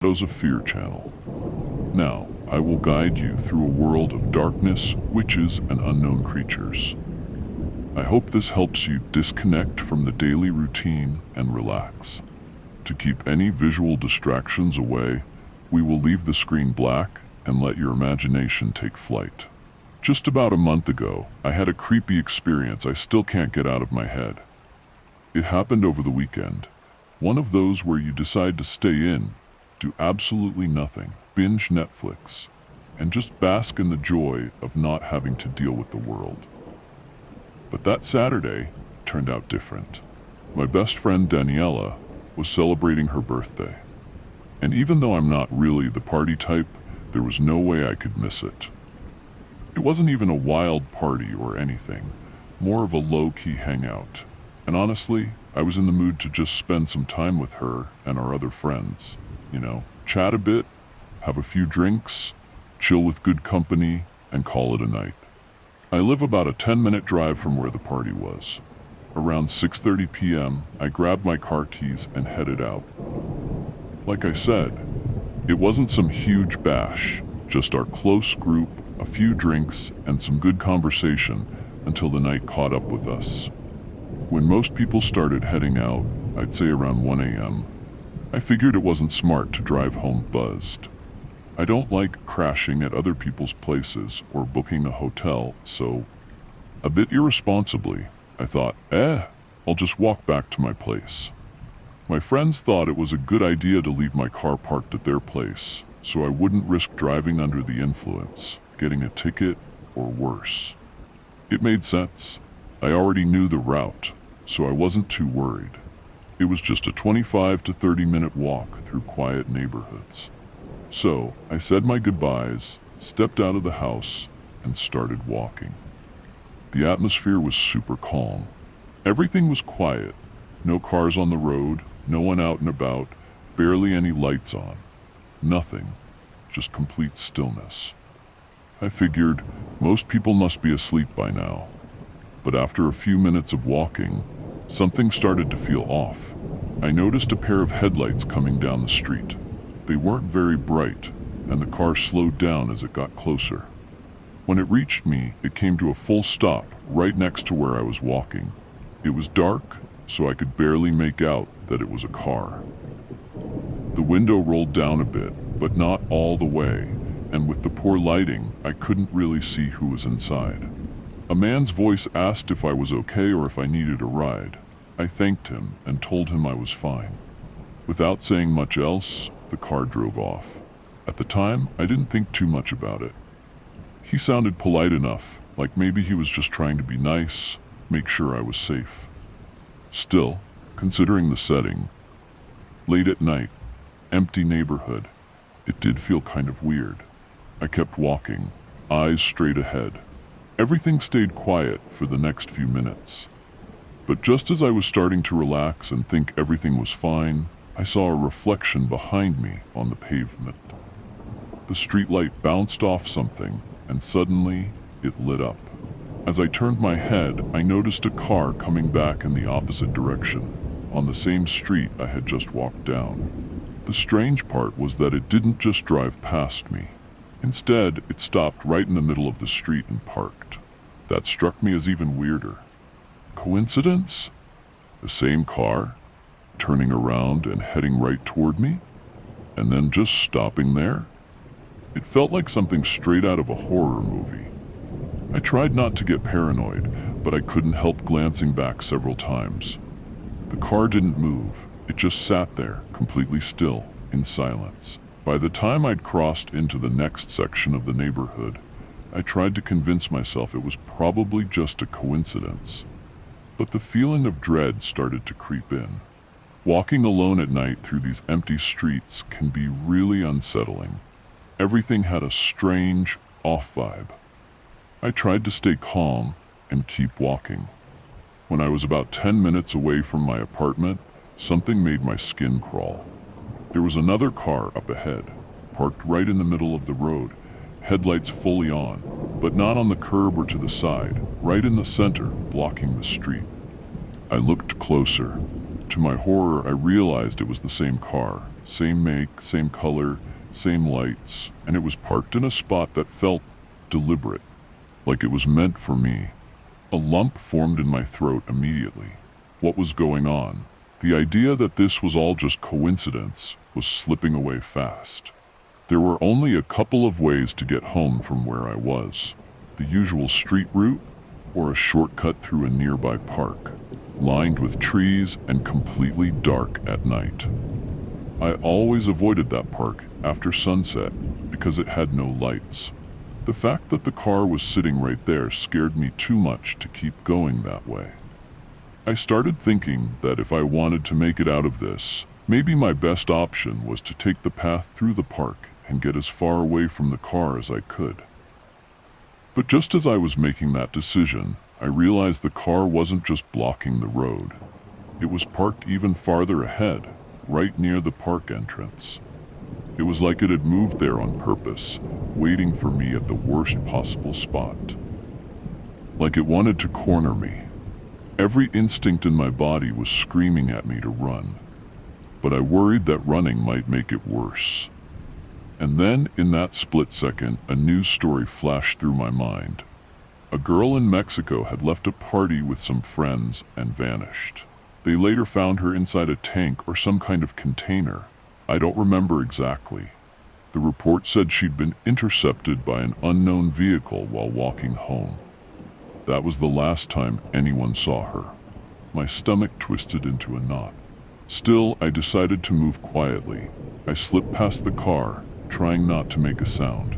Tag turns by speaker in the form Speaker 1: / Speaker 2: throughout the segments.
Speaker 1: Shadows of Fear channel. Now, I will guide you through a world of darkness, witches, and unknown creatures. I hope this helps you disconnect from the daily routine and relax. To keep any visual distractions away, we will leave the screen black and let your imagination take flight. Just about a month ago, I had a creepy experience I still can't get out of my head. It happened over the weekend. One of those where you decide to stay in, do absolutely nothing, binge Netflix, and just bask in the joy of not having to deal with the world. But that Saturday turned out different. My best friend Daniela was celebrating her birthday. And even though I'm not really the party type, there was no way I could miss it. It wasn't even a wild party or anything, more of a low-key hangout. And honestly, I was in the mood to just spend some time with her and our other friends. Chat a bit, have a few drinks, chill with good company, and call it a night. I live about a 10-minute drive from where the party was. Around 6:30 p.m., I grabbed my car keys and headed out. Like I said, it wasn't some huge bash, just our close group, a few drinks, and some good conversation until the night caught up with us. When most people started heading out, I'd say around 1 a.m., I figured it wasn't smart to drive home buzzed. I don't like crashing at other people's places or booking a hotel, so a bit irresponsibly, I thought, I'll just walk back to my place. My friends thought it was a good idea to leave my car parked at their place, so I wouldn't risk driving under the influence, getting a ticket, or worse. It made sense. I already knew the route, so I wasn't too worried. It was just a 25 to 30-minute walk through quiet neighborhoods. So I said my goodbyes, stepped out of the house, and started walking. The atmosphere was super calm. Everything was quiet. No cars on the road, no one out and about, barely any lights on. Nothing. Just complete stillness. I figured most people must be asleep by now. But after a few minutes of walking, something started to feel off. I noticed a pair of headlights coming down the street. They weren't very bright, and the car slowed down as it got closer. When it reached me, it came to a full stop right next to where I was walking. It was dark, so I could barely make out that it was a car. The window rolled down a bit, but not all the way, and with the poor lighting, I couldn't really see who was inside. A man's voice asked if I was okay or if I needed a ride. I thanked him and told him I was fine. Without saying much else, the car drove off. At the time, I didn't think too much about it. He sounded polite enough, like maybe he was just trying to be nice, make sure I was safe. Still, considering the setting, late at night, empty neighborhood, it did feel kind of weird. I kept walking, eyes straight ahead. Everything stayed quiet for the next few minutes. But just as I was starting to relax and think everything was fine, I saw a reflection behind me on the pavement. The streetlight bounced off something, and suddenly it lit up. As I turned my head, I noticed a car coming back in the opposite direction, on the same street I had just walked down. The strange part was that it didn't just drive past me. Instead, it stopped right in the middle of the street and parked. That struck me as even weirder. Coincidence? The same car, turning around and heading right toward me, and then just stopping there? It felt like something straight out of a horror movie. I tried not to get paranoid, but I couldn't help glancing back several times. The car didn't move. It just sat there, completely still, in silence. By the time I'd crossed into the next section of the neighborhood, I tried to convince myself it was probably just a coincidence. But the feeling of dread started to creep in. Walking alone at night through these empty streets can be really unsettling. Everything had a strange, off vibe. I tried to stay calm and keep walking. When I was about 10 minutes away from my apartment, something made my skin crawl. There was another car up ahead, parked right in the middle of the road, headlights fully on, but not on the curb or to the side, right in the center, blocking the street. I looked closer. To my horror, I realized it was the same car, same make, same color, same lights, and it was parked in a spot that felt deliberate, like it was meant for me. A lump formed in my throat immediately. What was going on? The idea that this was all just coincidence was slipping away fast. There were only a couple of ways to get home from where I was: the usual street route or a shortcut through a nearby park, lined with trees and completely dark at night. I always avoided that park after sunset because it had no lights. The fact that the car was sitting right there scared me too much to keep going that way. I started thinking that if I wanted to make it out of this, maybe my best option was to take the path through the park and get as far away from the car as I could. But just as I was making that decision, I realized the car wasn't just blocking the road. It was parked even farther ahead, right near the park entrance. It was like it had moved there on purpose, waiting for me at the worst possible spot. Like it wanted to corner me. Every instinct in my body was screaming at me to run, but I worried that running might make it worse. And then, in that split second, a news story flashed through my mind. A girl in Mexico had left a party with some friends and vanished. They later found her inside a tank or some kind of container. I don't remember exactly. The report said she'd been intercepted by an unknown vehicle while walking home. That was the last time anyone saw her. My stomach twisted into a knot. Still, I decided to move quietly. I slipped past the car, trying not to make a sound.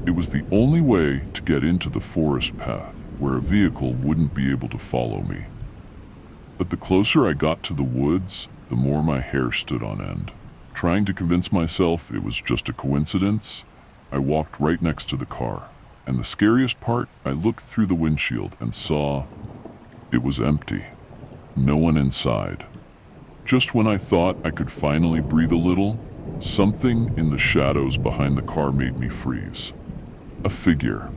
Speaker 1: It was the only way to get into the forest path, where a vehicle wouldn't be able to follow me. But the closer I got to the woods, the more my hair stood on end. Trying to convince myself it was just a coincidence, I walked right next to the car. And the scariest part, I looked through the windshield and saw it was empty. No one inside. Just when I thought I could finally breathe a little, something in the shadows behind the car made me freeze. A figure.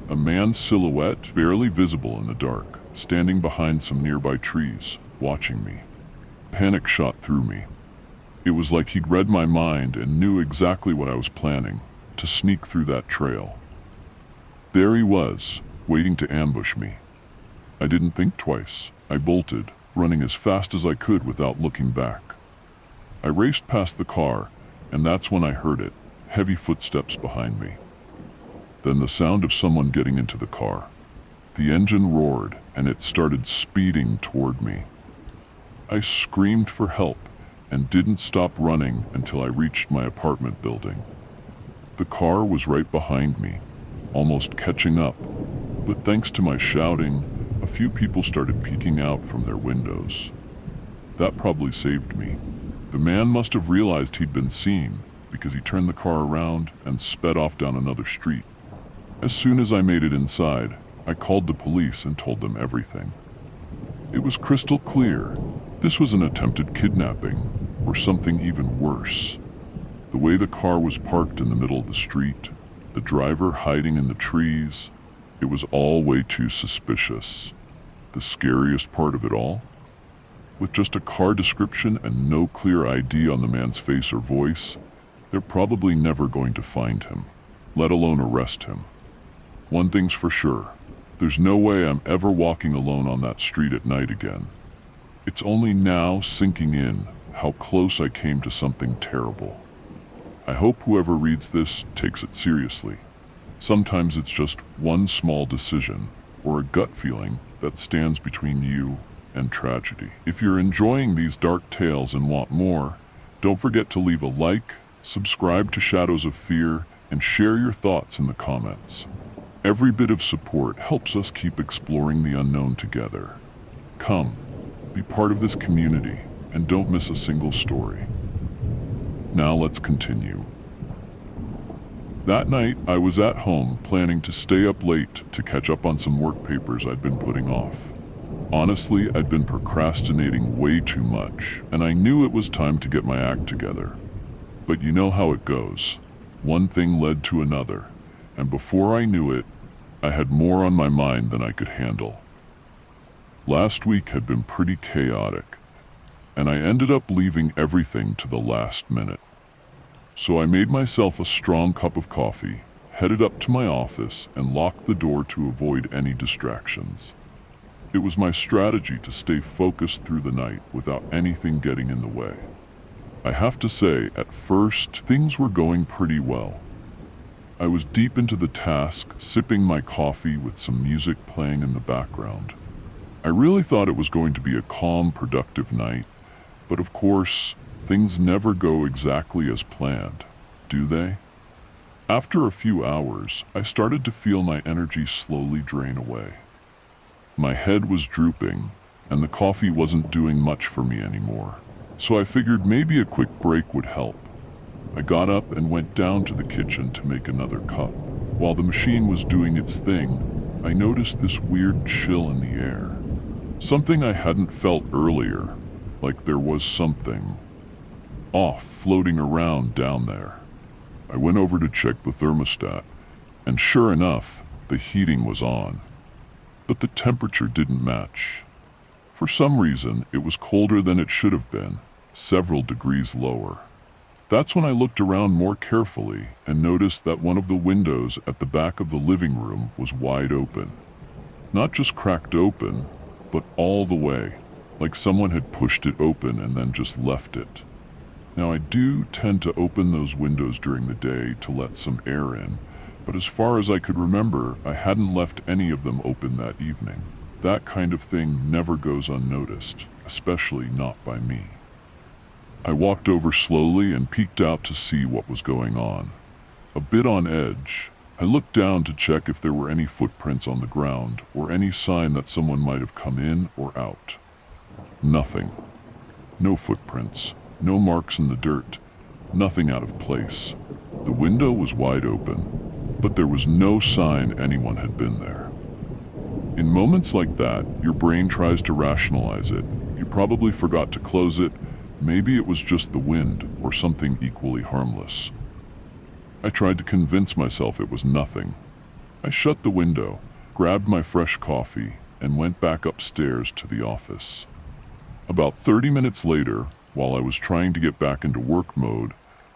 Speaker 1: A man's silhouette, barely visible in the dark, standing behind some nearby trees, watching me. Panic shot through me. It was like he'd read my mind and knew exactly what I was planning, to sneak through that trail. There he was, waiting to ambush me. I didn't think twice. I bolted, running as fast as I could without looking back. I raced past the car, and that's when I heard it, heavy footsteps behind me. Then the sound of someone getting into the car. The engine roared, and it started speeding toward me. I screamed for help and didn't stop running until I reached my apartment building. The car was right behind me, almost catching up, but thanks to my shouting, a few people started peeking out from their windows. That probably saved me. The man must have realized he'd been seen, because he turned the car around and sped off down another street. As soon as I made it inside, I called the police and told them everything. It was crystal clear. This was an attempted kidnapping, or something even worse. The way the car was parked in the middle of the street, the driver hiding in the trees, it was all way too suspicious. The scariest part of it all? With just a car description and no clear ID on the man's face or voice, they're probably never going to find him, let alone arrest him. One thing's for sure, there's no way I'm ever walking alone on that street at night again. It's only now sinking in how close I came to something terrible. I hope whoever reads this takes it seriously. Sometimes it's just one small decision or a gut feeling that stands between you and tragedy. If you're enjoying these dark tales and want more, don't forget to leave a like, subscribe to Shadows of Fear, and share your thoughts in the comments. Every bit of support helps us keep exploring the unknown together. Come, be part of this community, and don't miss a single story. Now let's continue. That night, I was at home planning to stay up late to catch up on some work papers I'd been putting off. Honestly, I'd been procrastinating way too much, and I knew it was time to get my act together. But you know how it goes. One thing led to another, and before I knew it, I had more on my mind than I could handle. Last week had been pretty chaotic. and I ended up leaving everything to the last minute. So I made myself a strong cup of coffee, headed up to my office, and locked the door to avoid any distractions. It was my strategy to stay focused through the night without anything getting in the way. I have to say, at first, things were going pretty well. I was deep into the task, sipping my coffee with some music playing in the background. I really thought it was going to be a calm, productive night, but of course, things never go exactly as planned, do they? After a few hours, I started to feel my energy slowly drain away. My head was drooping, and the coffee wasn't doing much for me anymore, so I figured maybe a quick break would help. I got up and went down to the kitchen to make another cup. While the machine was doing its thing, I noticed this weird chill in the air. Something I hadn't felt earlier, like there was something off floating around down there. I went over to check the thermostat, and sure enough, the heating was on. But the temperature didn't match. For some reason, it was colder than it should have been, several degrees lower. That's when I looked around more carefully and noticed that one of the windows at the back of the living room was wide open. Not just cracked open, but all the way, like someone had pushed it open and then just left it. Now I do tend to open those windows during the day to let some air in, but as far as I could remember, I hadn't left any of them open that evening. That kind of thing never goes unnoticed, especially not by me. I walked over slowly and peeked out to see what was going on. A bit on edge, I looked down to check if there were any footprints on the ground or any sign that someone might have come in or out. Nothing. No footprints, no marks in the dirt, nothing out of place. The window was wide open, but there was no sign anyone had been there. In moments like that, your brain tries to rationalize it. You probably forgot to close it. Maybe it was just the wind or something equally harmless. I tried to convince myself it was nothing. I shut the window, grabbed my fresh coffee, and went back upstairs to the office. About 30 minutes later, while I was trying to get back into work mode,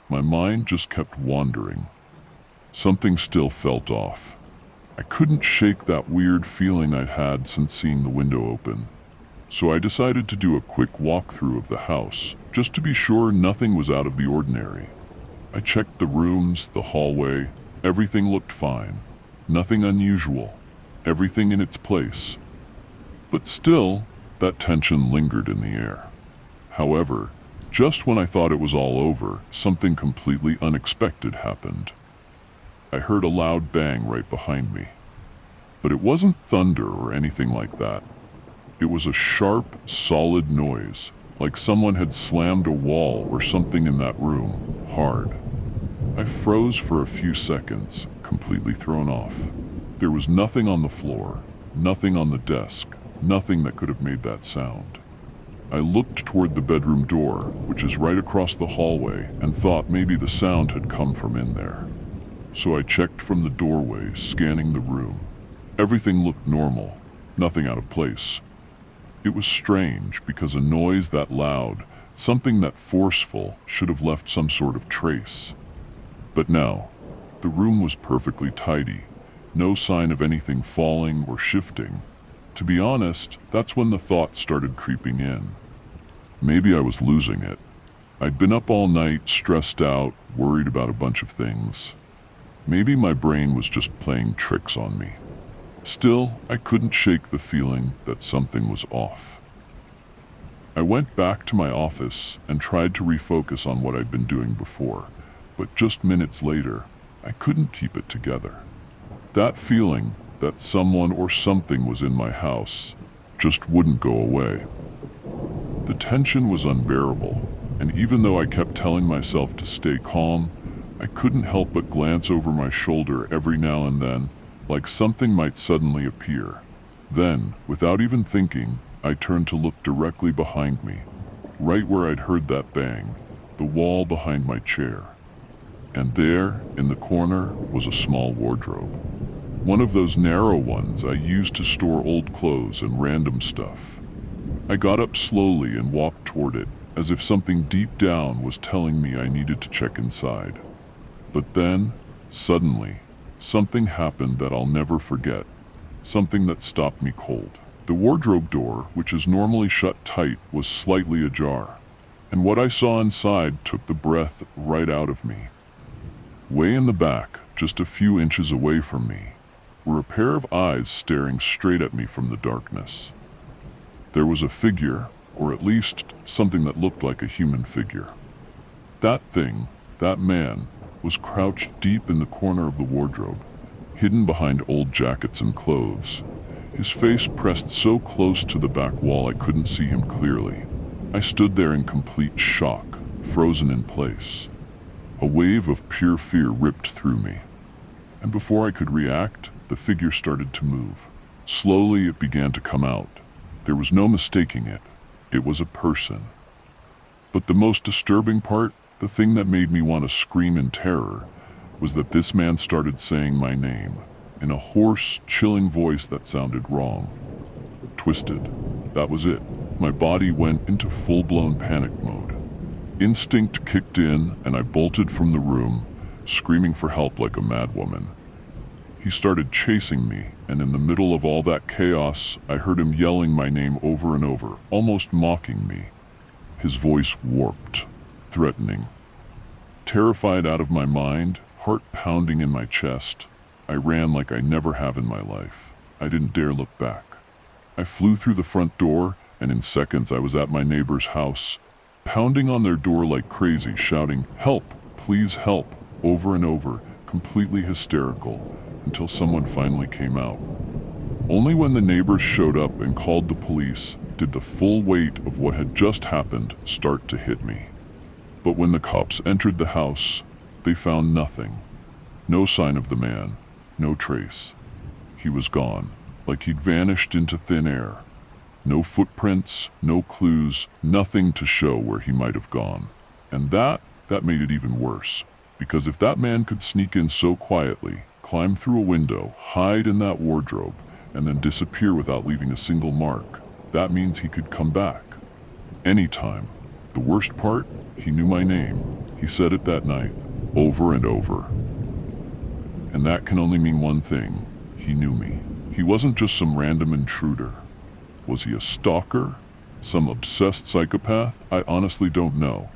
Speaker 1: my mind just kept wandering. Something still felt off. I couldn't shake that weird feeling I'd had since seeing the window open. So I decided to do a quick walkthrough of the house, just to be sure nothing was out of the ordinary. I checked the rooms, the hallway. Everything looked fine. Nothing unusual. Everything in its place. But still, that tension lingered in the air. However, just when I thought it was all over, something completely unexpected happened. I heard a loud bang right behind me. But it wasn't thunder or anything like that. It was a sharp, solid noise, like someone had slammed a wall or something in that room, hard. I froze for a few seconds, completely thrown off. There was nothing on the floor, nothing on the desk, nothing that could have made that sound. I looked toward the bedroom door, which is right across the hallway, and thought maybe the sound had come from in there. So I checked from the doorway, scanning the room. Everything looked normal, nothing out of place. It was strange because a noise that loud, something that forceful, should have left some sort of trace. But no, the room was perfectly tidy, no sign of anything falling or shifting. To be honest, that's when the thought started creeping in. Maybe I was losing it. I'd been up all night, stressed out, worried about a bunch of things. Maybe my brain was just playing tricks on me. Still, I couldn't shake the feeling that something was off. I went back to my office and tried to refocus on what I'd been doing before, but just minutes later, I couldn't keep it together. That feeling that someone or something was in my house just wouldn't go away. The tension was unbearable, and even though I kept telling myself to stay calm, I couldn't help but glance over my shoulder every now and then, like something might suddenly appear. Then, without even thinking, I turned to look directly behind me, right where I'd heard that bang, the wall behind my chair. And there, in the corner, was a small wardrobe. One of those narrow ones I used to store old clothes and random stuff. I got up slowly and walked toward it, as if something deep down was telling me I needed to check inside. But then, suddenly, something happened that I'll never forget. Something that stopped me cold. The wardrobe door, which is normally shut tight, was slightly ajar, and what I saw inside took the breath right out of me. Way in the back, just a few inches away from me, were a pair of eyes staring straight at me from the darkness. There was a figure, or at least something that looked like a human figure. That thing, that man, was crouched deep in the corner of the wardrobe, hidden behind old jackets and clothes. His face pressed so close to the back wall I couldn't see him clearly. I stood there in complete shock, frozen in place. A wave of pure fear ripped through me. And before I could react, the figure started to move. Slowly it began to come out. There was no mistaking it. It was a person. But the most disturbing part, the thing that made me want to scream in terror, was that this man started saying my name, in a hoarse, chilling voice that sounded wrong. Twisted. That was it. My body went into full-blown panic mode. Instinct kicked in, and I bolted from the room, screaming for help like a madwoman. He started chasing me, and in the middle of all that chaos, I heard him yelling my name over and over, almost mocking me. His voice warped, threatening. Terrified out of my mind, heart pounding in my chest, I ran like I never have in my life. I didn't dare look back. I flew through the front door, and in seconds I was at my neighbor's house, pounding on their door like crazy, shouting, "Help! Please help!" over and over, completely hysterical, until someone finally came out. Only when the neighbors showed up and called the police did the full weight of what had just happened start to hit me. But when the cops entered the house, they found nothing. No sign of the man, no trace. He was gone, like he'd vanished into thin air. No footprints, no clues, nothing to show where he might have gone. And that made it even worse. Because if that man could sneak in so quietly, climb through a window, hide in that wardrobe, and then disappear without leaving a single mark, that means he could come back. Anytime. The worst part, he knew my name. He said it that night, over and over. And that can only mean one thing. He knew me. He wasn't just some random intruder. Was he a stalker? Some obsessed psychopath? I honestly don't know.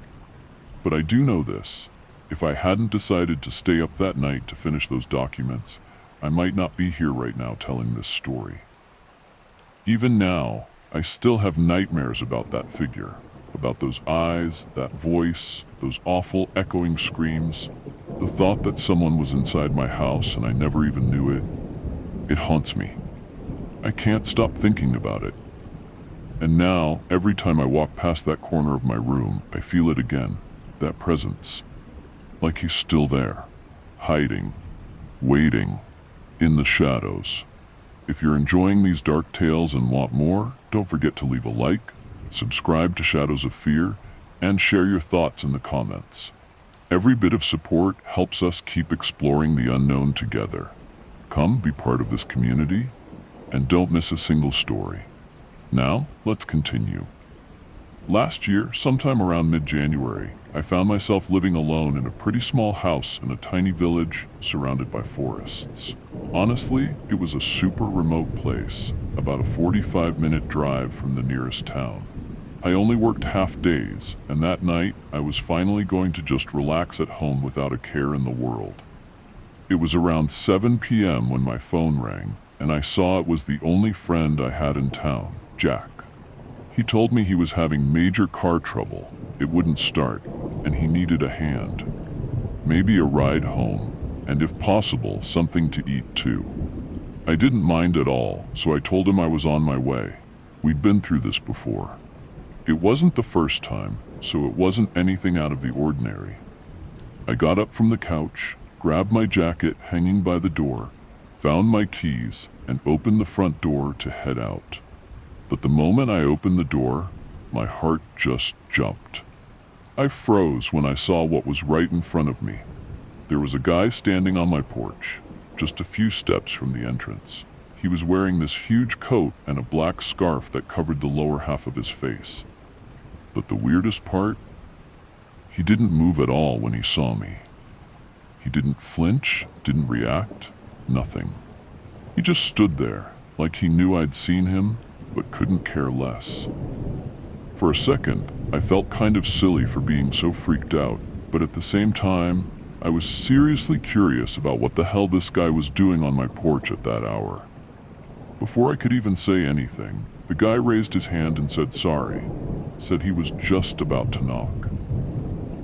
Speaker 1: But I do know this. If I hadn't decided to stay up that night to finish those documents, I might not be here right now telling this story. Even now, I still have nightmares about that figure, about those eyes, that voice, those awful echoing screams, the thought that someone was inside my house and I never even knew it. It haunts me. I can't stop thinking about it. And now, every time I walk past that corner of my room, I feel it again, that presence. Like he's still there, hiding, waiting, in the shadows. If you're enjoying these dark tales and want more, don't forget to leave a like, subscribe to Shadows of Fear, and share your thoughts in the comments. Every bit of support helps us keep exploring the unknown together. Come be part of this community, and don't miss a single story. Now, let's continue. Last year, sometime around mid-January, I found myself living alone in a pretty small house in a tiny village surrounded by forests. Honestly, it was a super remote place, about a 45-minute drive from the nearest town. I only worked half days, and that night I was finally going to just relax at home without a care in the world. It was around 7 p.m. when my phone rang, and I saw it was the only friend I had in town, Jack. He told me he was having major car trouble. It wouldn't start, and he needed a hand. Maybe a ride home, and if possible, something to eat too. I didn't mind at all, so I told him I was on my way. We'd been through this before. It wasn't the first time, so it wasn't anything out of the ordinary. I got up from the couch, grabbed my jacket hanging by the door, found my keys, and opened the front door to head out. But the moment I opened the door, my heart just jumped. I froze when I saw what was right in front of me. There was a guy standing on my porch, just a few steps from the entrance. He was wearing this huge coat and a black scarf that covered the lower half of his face. But the weirdest part? He didn't move at all when he saw me. He didn't flinch, didn't react, nothing. He just stood there, like he knew I'd seen him, but couldn't care less. For a second, I felt kind of silly for being so freaked out, but at the same time, I was seriously curious about what the hell this guy was doing on my porch at that hour. Before I could even say anything, the guy raised his hand and said sorry, said he was just about to knock.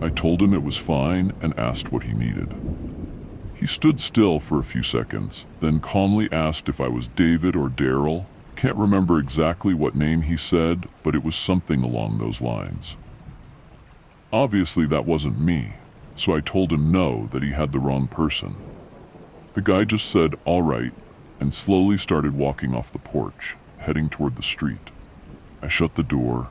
Speaker 1: I told him it was fine and asked what he needed. He stood still for a few seconds, then calmly asked if I was David or Daryl. Can't remember exactly what name he said, but it was something along those lines. Obviously that wasn't me, so I told him no, that he had the wrong person. The guy just said, "All right," and slowly started walking off the porch, heading toward the street. I shut the door,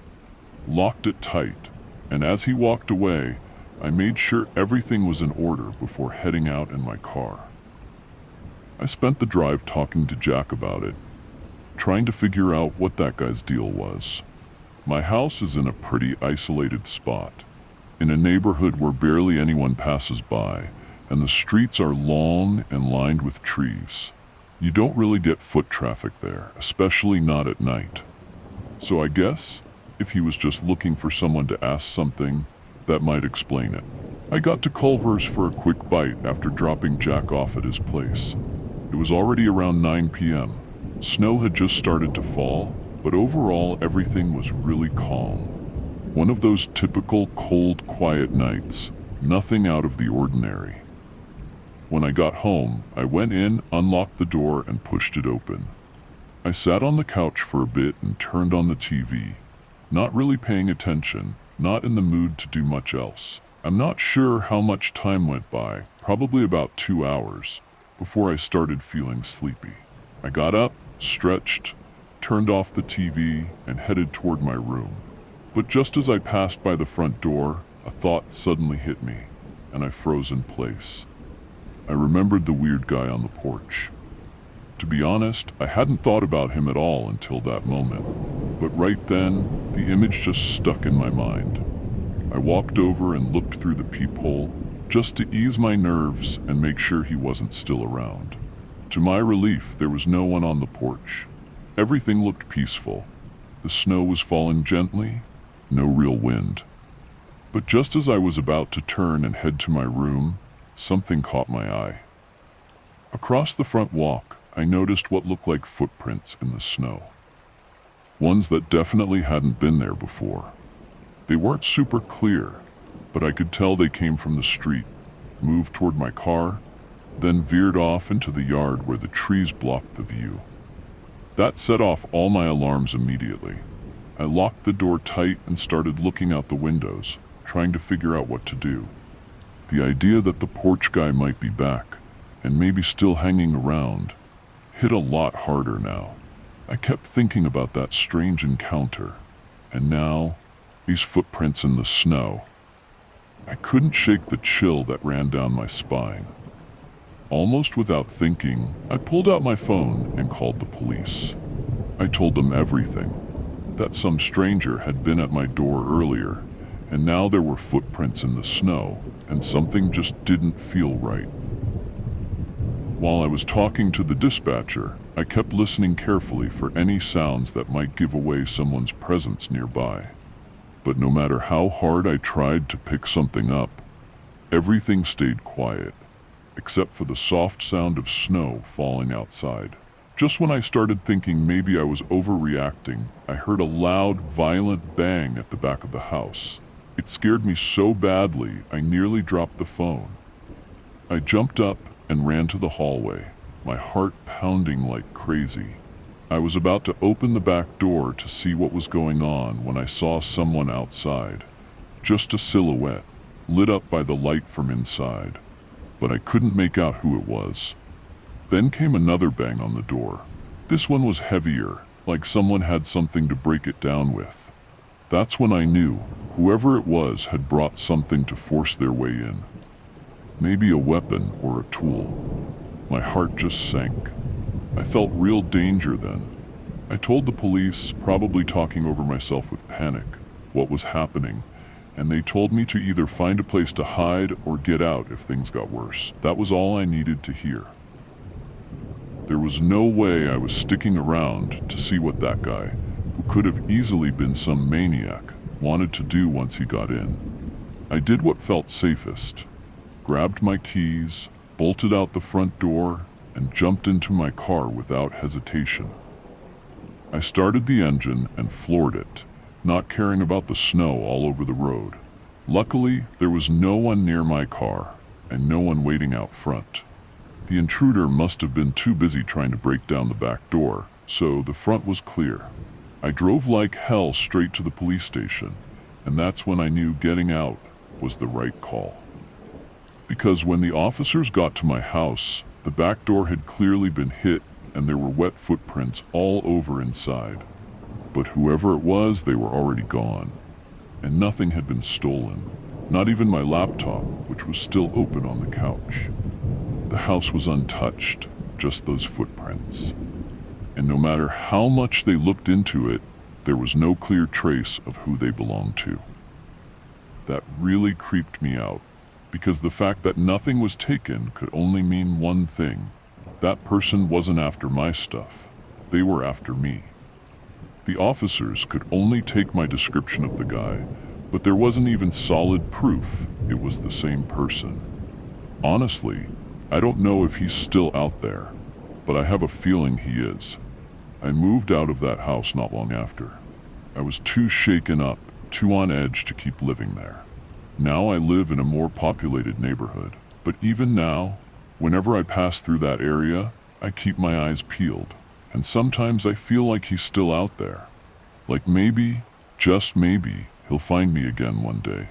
Speaker 1: locked it tight, and as he walked away, I made sure everything was in order before heading out in my car. I spent the drive talking to Jack about it, trying to figure out what that guy's deal was. My house is in a pretty isolated spot, in a neighborhood where barely anyone passes by, and the streets are long and lined with trees. You don't really get foot traffic there, especially not at night. So I guess, if he was just looking for someone to ask something, that might explain it. I got to Culver's for a quick bite after dropping Jack off at his place. It was already around 9 p.m. Snow had just started to fall, but overall everything was really calm. One of those typical cold, quiet nights, nothing out of the ordinary. When I got home, I went in, unlocked the door, and pushed it open. I sat on the couch for a bit and turned on the TV, not really paying attention, not in the mood to do much else. I'm not sure how much time went by, probably about 2 hours, before I started feeling sleepy. I got up, stretched, turned off the TV, and headed toward my room. But just as I passed by the front door, a thought suddenly hit me, and I froze in place. I remembered the weird guy on the porch. To be honest, I hadn't thought about him at all until that moment. But right then, the image just stuck in my mind. I walked over and looked through the peephole, just to ease my nerves and make sure he wasn't still around. To my relief, there was no one on the porch. Everything looked peaceful. The snow was falling gently, no real wind. But just as I was about to turn and head to my room, something caught my eye. Across the front walk, I noticed what looked like footprints in the snow. Ones that definitely hadn't been there before. They weren't super clear, but I could tell they came from the street, moved toward my car, then veered off into the yard where the trees blocked the view. That set off all my alarms immediately. I locked the door tight and started looking out the windows, trying to figure out what to do. The idea that the porch guy might be back, and maybe still hanging around, hit a lot harder now. I kept thinking about that strange encounter, and now, these footprints in the snow. I couldn't shake the chill that ran down my spine. Almost without thinking, I pulled out my phone and called the police. I told them everything, that some stranger had been at my door earlier, and now there were footprints in the snow, and something just didn't feel right. While I was talking to the dispatcher, I kept listening carefully for any sounds that might give away someone's presence nearby. But no matter how hard I tried to pick something up, everything stayed quiet, except for the soft sound of snow falling outside. Just when I started thinking maybe I was overreacting, I heard a loud, violent bang at the back of the house. It scared me so badly, I nearly dropped the phone. I jumped up and ran to the hallway, my heart pounding like crazy. I was about to open the back door to see what was going on when I saw someone outside. Just a silhouette, lit up by the light from inside, but I couldn't make out who it was. Then came another bang on the door. This one was heavier, like someone had something to break it down with. That's when I knew whoever it was had brought something to force their way in. Maybe a weapon or a tool. My heart just sank. I felt real danger then. I told the police, probably talking over myself with panic, what was happening, and they told me to either find a place to hide or get out if things got worse. That was all I needed to hear. There was no way I was sticking around to see what that guy, who could have easily been some maniac, wanted to do once he got in. I did what felt safest, grabbed my keys, bolted out the front door, and jumped into my car without hesitation. I started the engine and floored it, not caring about the snow all over the road. Luckily, there was no one near my car, and no one waiting out front. The intruder must have been too busy trying to break down the back door, so the front was clear. I drove like hell straight to the police station, and that's when I knew getting out was the right call. Because when the officers got to my house, the back door had clearly been hit and there were wet footprints all over inside. But whoever it was, they were already gone, and nothing had been stolen, not even my laptop, which was still open on the couch. The house was untouched, just those footprints. And no matter how much they looked into it, there was no clear trace of who they belonged to. That really creeped me out, because the fact that nothing was taken could only mean one thing. That person wasn't after my stuff. They were after me. The officers could only take my description of the guy, but there wasn't even solid proof it was the same person. Honestly, I don't know if he's still out there, but I have a feeling he is. I moved out of that house not long after. I was too shaken up, too on edge to keep living there. Now I live in a more populated neighborhood, but even now, whenever I pass through that area, I keep my eyes peeled, and sometimes I feel like he's still out there. Like maybe, just maybe, he'll find me again one day.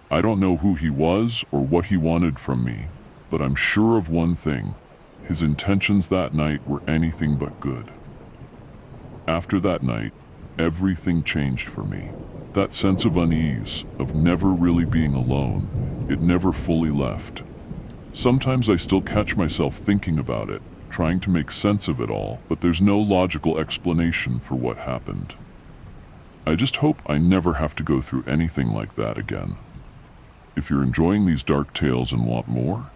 Speaker 1: I don't know who he was or what he wanted from me, but I'm sure of one thing: his intentions that night were anything but good. After that night, everything changed for me. That sense of unease, of never really being alone, it never fully left. Sometimes I still catch myself thinking about it, trying to make sense of it all, but there's no logical explanation for what happened. I just hope I never have to go through anything like that again. If you're enjoying these dark tales and want more,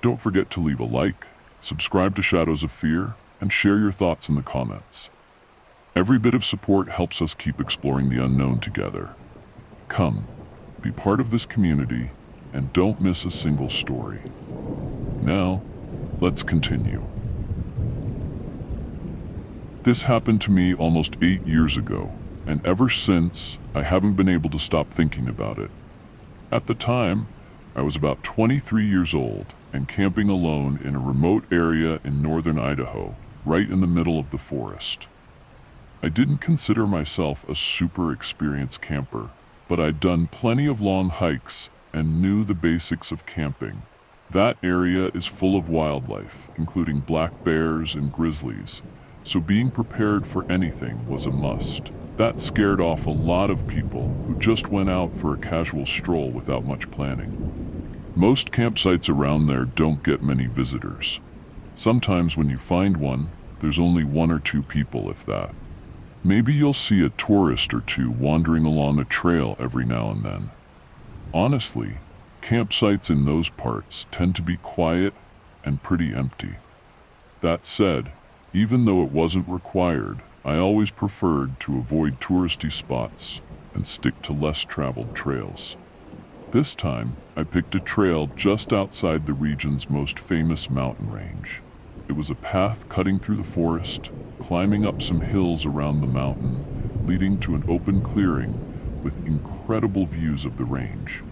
Speaker 1: don't forget to leave a like, subscribe to Shadows of Fear, and share your thoughts in the comments. Every bit of support helps us keep exploring the unknown together. Come, be part of this community, and don't miss a single story. Now, let's continue. This happened to me almost 8 years ago, and ever since, I haven't been able to stop thinking about it. At the time, I was about 23 years old and camping alone in a remote area in northern Idaho, right in the middle of the forest. I didn't consider myself a super experienced camper, but I'd done plenty of long hikes and knew the basics of camping. That area is full of wildlife, including black bears and grizzlies, so being prepared for anything was a must. That scared off a lot of people who just went out for a casual stroll without much planning. Most campsites around there don't get many visitors. Sometimes when you find one, there's only 1 or 2 people, if that. Maybe you'll see a tourist or two wandering along a trail every now and then. Honestly, campsites in those parts tend to be quiet and pretty empty. That said, even though it wasn't required, I always preferred to avoid touristy spots and stick to less traveled trails. This time, I picked a trail just outside the region's most famous mountain range. It was a path cutting through the forest, climbing up some hills around the mountain, leading to an open clearing with incredible views of the range.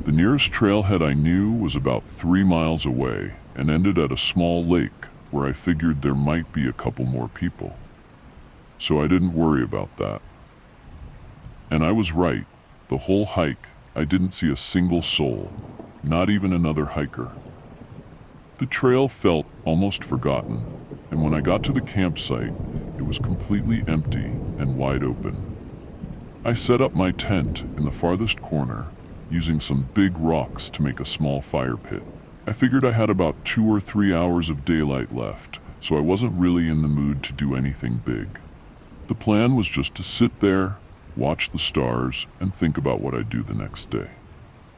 Speaker 1: The nearest trailhead I knew was about 3 miles away and ended at a small lake where I figured there might be a couple more people. So I didn't worry about that. And I was right. The whole hike, I didn't see a single soul, not even another hiker. The trail felt almost forgotten, and when I got to the campsite, it was completely empty and wide open. I set up my tent in the farthest corner, using some big rocks to make a small fire pit. I figured I had about 2 or 3 hours of daylight left, so I wasn't really in the mood to do anything big. The plan was just to sit there, watch the stars, and think about what I'd do the next day.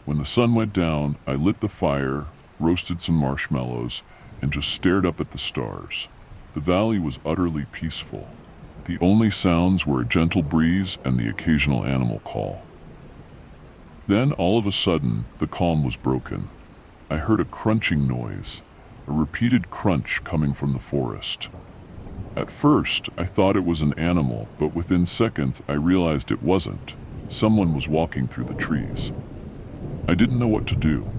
Speaker 1: When the sun went down, I lit the fire, roasted some marshmallows, and just stared up at the stars. The valley was utterly peaceful. The only sounds were a gentle breeze and the occasional animal call. Then, all of a sudden, the calm was broken. I heard a crunching noise, a repeated crunch coming from the forest. At first, I thought it was an animal, but within seconds I realized it wasn't. Someone was walking through the trees. I didn't know what to do.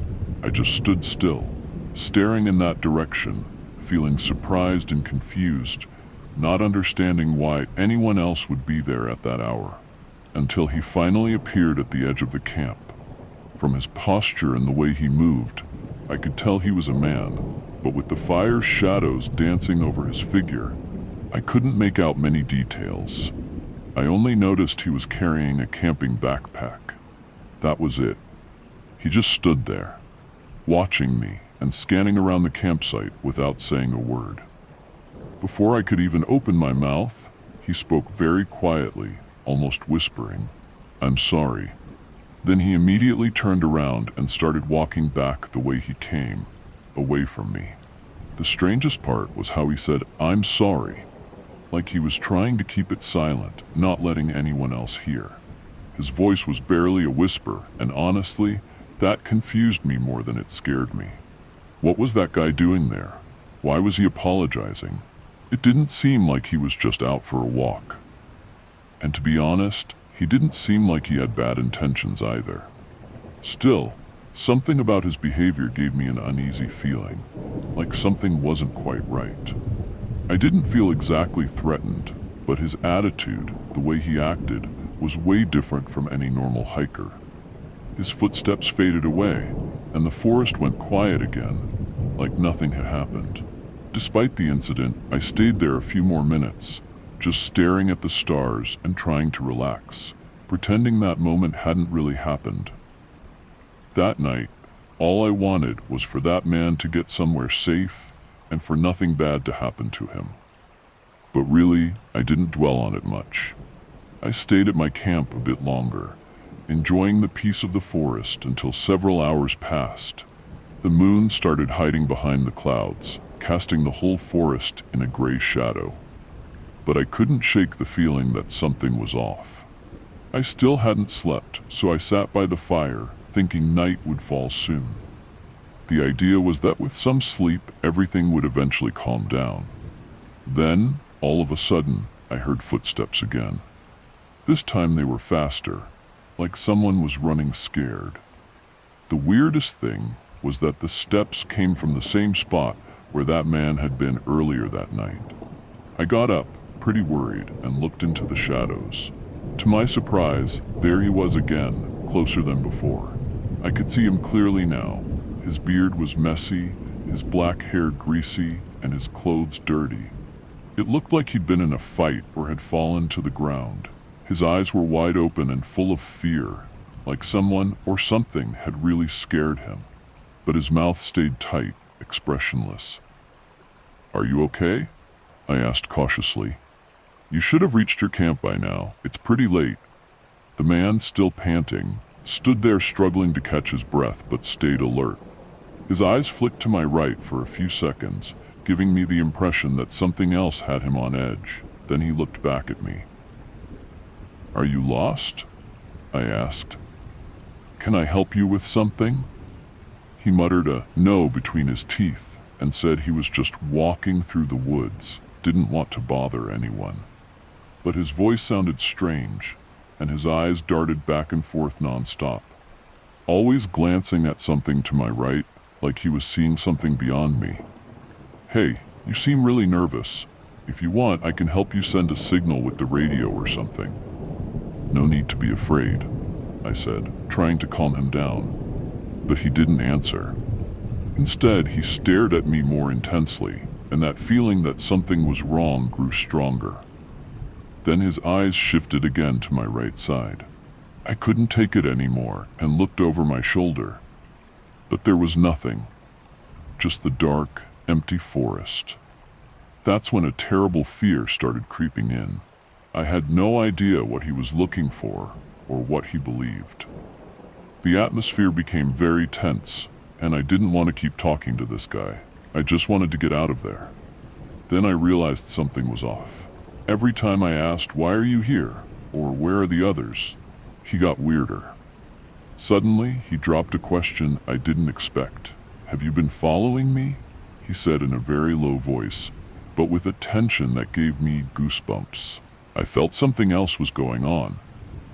Speaker 1: I just stood still, staring in that direction, feeling surprised and confused, not understanding why anyone else would be there at that hour, until he finally appeared at the edge of the camp. From his posture and the way he moved, I could tell he was a man, but with the fire's shadows dancing over his figure, I couldn't make out many details. I only noticed he was carrying a camping backpack. That was it. He just stood there, watching me and scanning around the campsite without saying a word. Before I could even open my mouth, he spoke very quietly, almost whispering, "I'm sorry." Then he immediately turned around and started walking back the way he came, away from me. The strangest part was how he said, "I'm sorry," like he was trying to keep it silent, not letting anyone else hear. His voice was barely a whisper, and honestly, that confused me more than it scared me. What was that guy doing there? Why was he apologizing? It didn't seem like he was just out for a walk. And to be honest, he didn't seem like he had bad intentions either. Still, something about his behavior gave me an uneasy feeling, like something wasn't quite right. I didn't feel exactly threatened, but his attitude, the way he acted, was way different from any normal hiker. His footsteps faded away, and the forest went quiet again, like nothing had happened. Despite the incident, I stayed there a few more minutes, just staring at the stars and trying to relax, pretending that moment hadn't really happened. That night, all I wanted was for that man to get somewhere safe and for nothing bad to happen to him. But really, I didn't dwell on it much. I stayed at my camp a bit longer, enjoying the peace of the forest until several hours passed. The moon started hiding behind the clouds, casting the whole forest in a gray shadow. But I couldn't shake the feeling that something was off. I still hadn't slept, so I sat by the fire, thinking night would fall soon. The idea was that with some sleep, everything would eventually calm down. Then, all of a sudden, I heard footsteps again. This time they were faster, like someone was running scared. The weirdest thing was that the steps came from the same spot where that man had been earlier that night. I got up, pretty worried, and looked into the shadows. To my surprise, there he was again, closer than before. I could see him clearly now. His beard was messy, his black hair greasy, and his clothes dirty. It looked like he'd been in a fight or had fallen to the ground. His eyes were wide open and full of fear, like someone or something had really scared him. But his mouth stayed tight, expressionless. "Are you okay?" I asked cautiously. "You should have reached your camp by now. It's pretty late." The man, still panting, stood there struggling to catch his breath but stayed alert. His eyes flicked to my right for a few seconds, giving me the impression that something else had him on edge. Then he looked back at me. "Are you lost?" I asked. "Can I help you with something?" He muttered a no between his teeth and said he was just walking through the woods, didn't want to bother anyone. But his voice sounded strange, and his eyes darted back and forth nonstop, always glancing at something to my right, like he was seeing something beyond me. "Hey, you seem really nervous. If you want, I can help you send a signal with the radio or something." "No need to be afraid," I said, trying to calm him down. But he didn't answer. Instead, he stared at me more intensely, and that feeling that something was wrong grew stronger. Then his eyes shifted again to my right side. I couldn't take it anymore and looked over my shoulder. But there was nothing, just the dark, empty forest. That's when a terrible fear started creeping in. I had no idea what he was looking for or what he believed. The atmosphere became very tense, and I didn't want to keep talking to this guy. I just wanted to get out of there. Then I realized something was off. Every time I asked, "Why are you here?" or "Where are the others?" he got weirder. Suddenly, he dropped a question I didn't expect. "Have you been following me?" he said in a very low voice, but with a tension that gave me goosebumps. I felt something else was going on.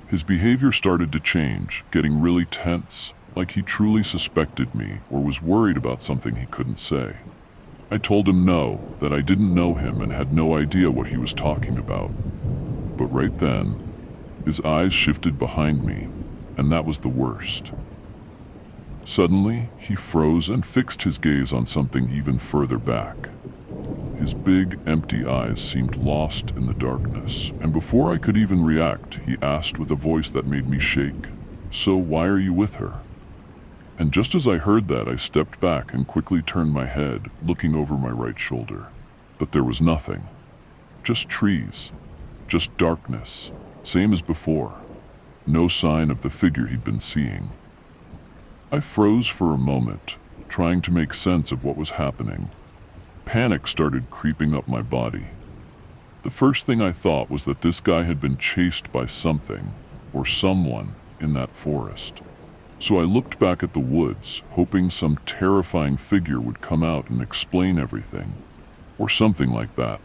Speaker 1: His behavior started to change, getting really tense, like he truly suspected me or was worried about something he couldn't say. I told him no, that I didn't know him and had no idea what he was talking about. But right then, his eyes shifted behind me, and that was the worst. Suddenly, he froze and fixed his gaze on something even further back. His big, empty eyes seemed lost in the darkness, and before I could even react, he asked with a voice that made me shake, "So why are you with her?" And just as I heard that, I stepped back and quickly turned my head, looking over my right shoulder. But there was nothing. Just trees. Just darkness. Same as before. No sign of the figure he'd been seeing. I froze for a moment, trying to make sense of what was happening. Panic started creeping up my body. The first thing I thought was that this guy had been chased by something, or someone, in that forest. So I looked back at the woods, hoping some terrifying figure would come out and explain everything, or something like that.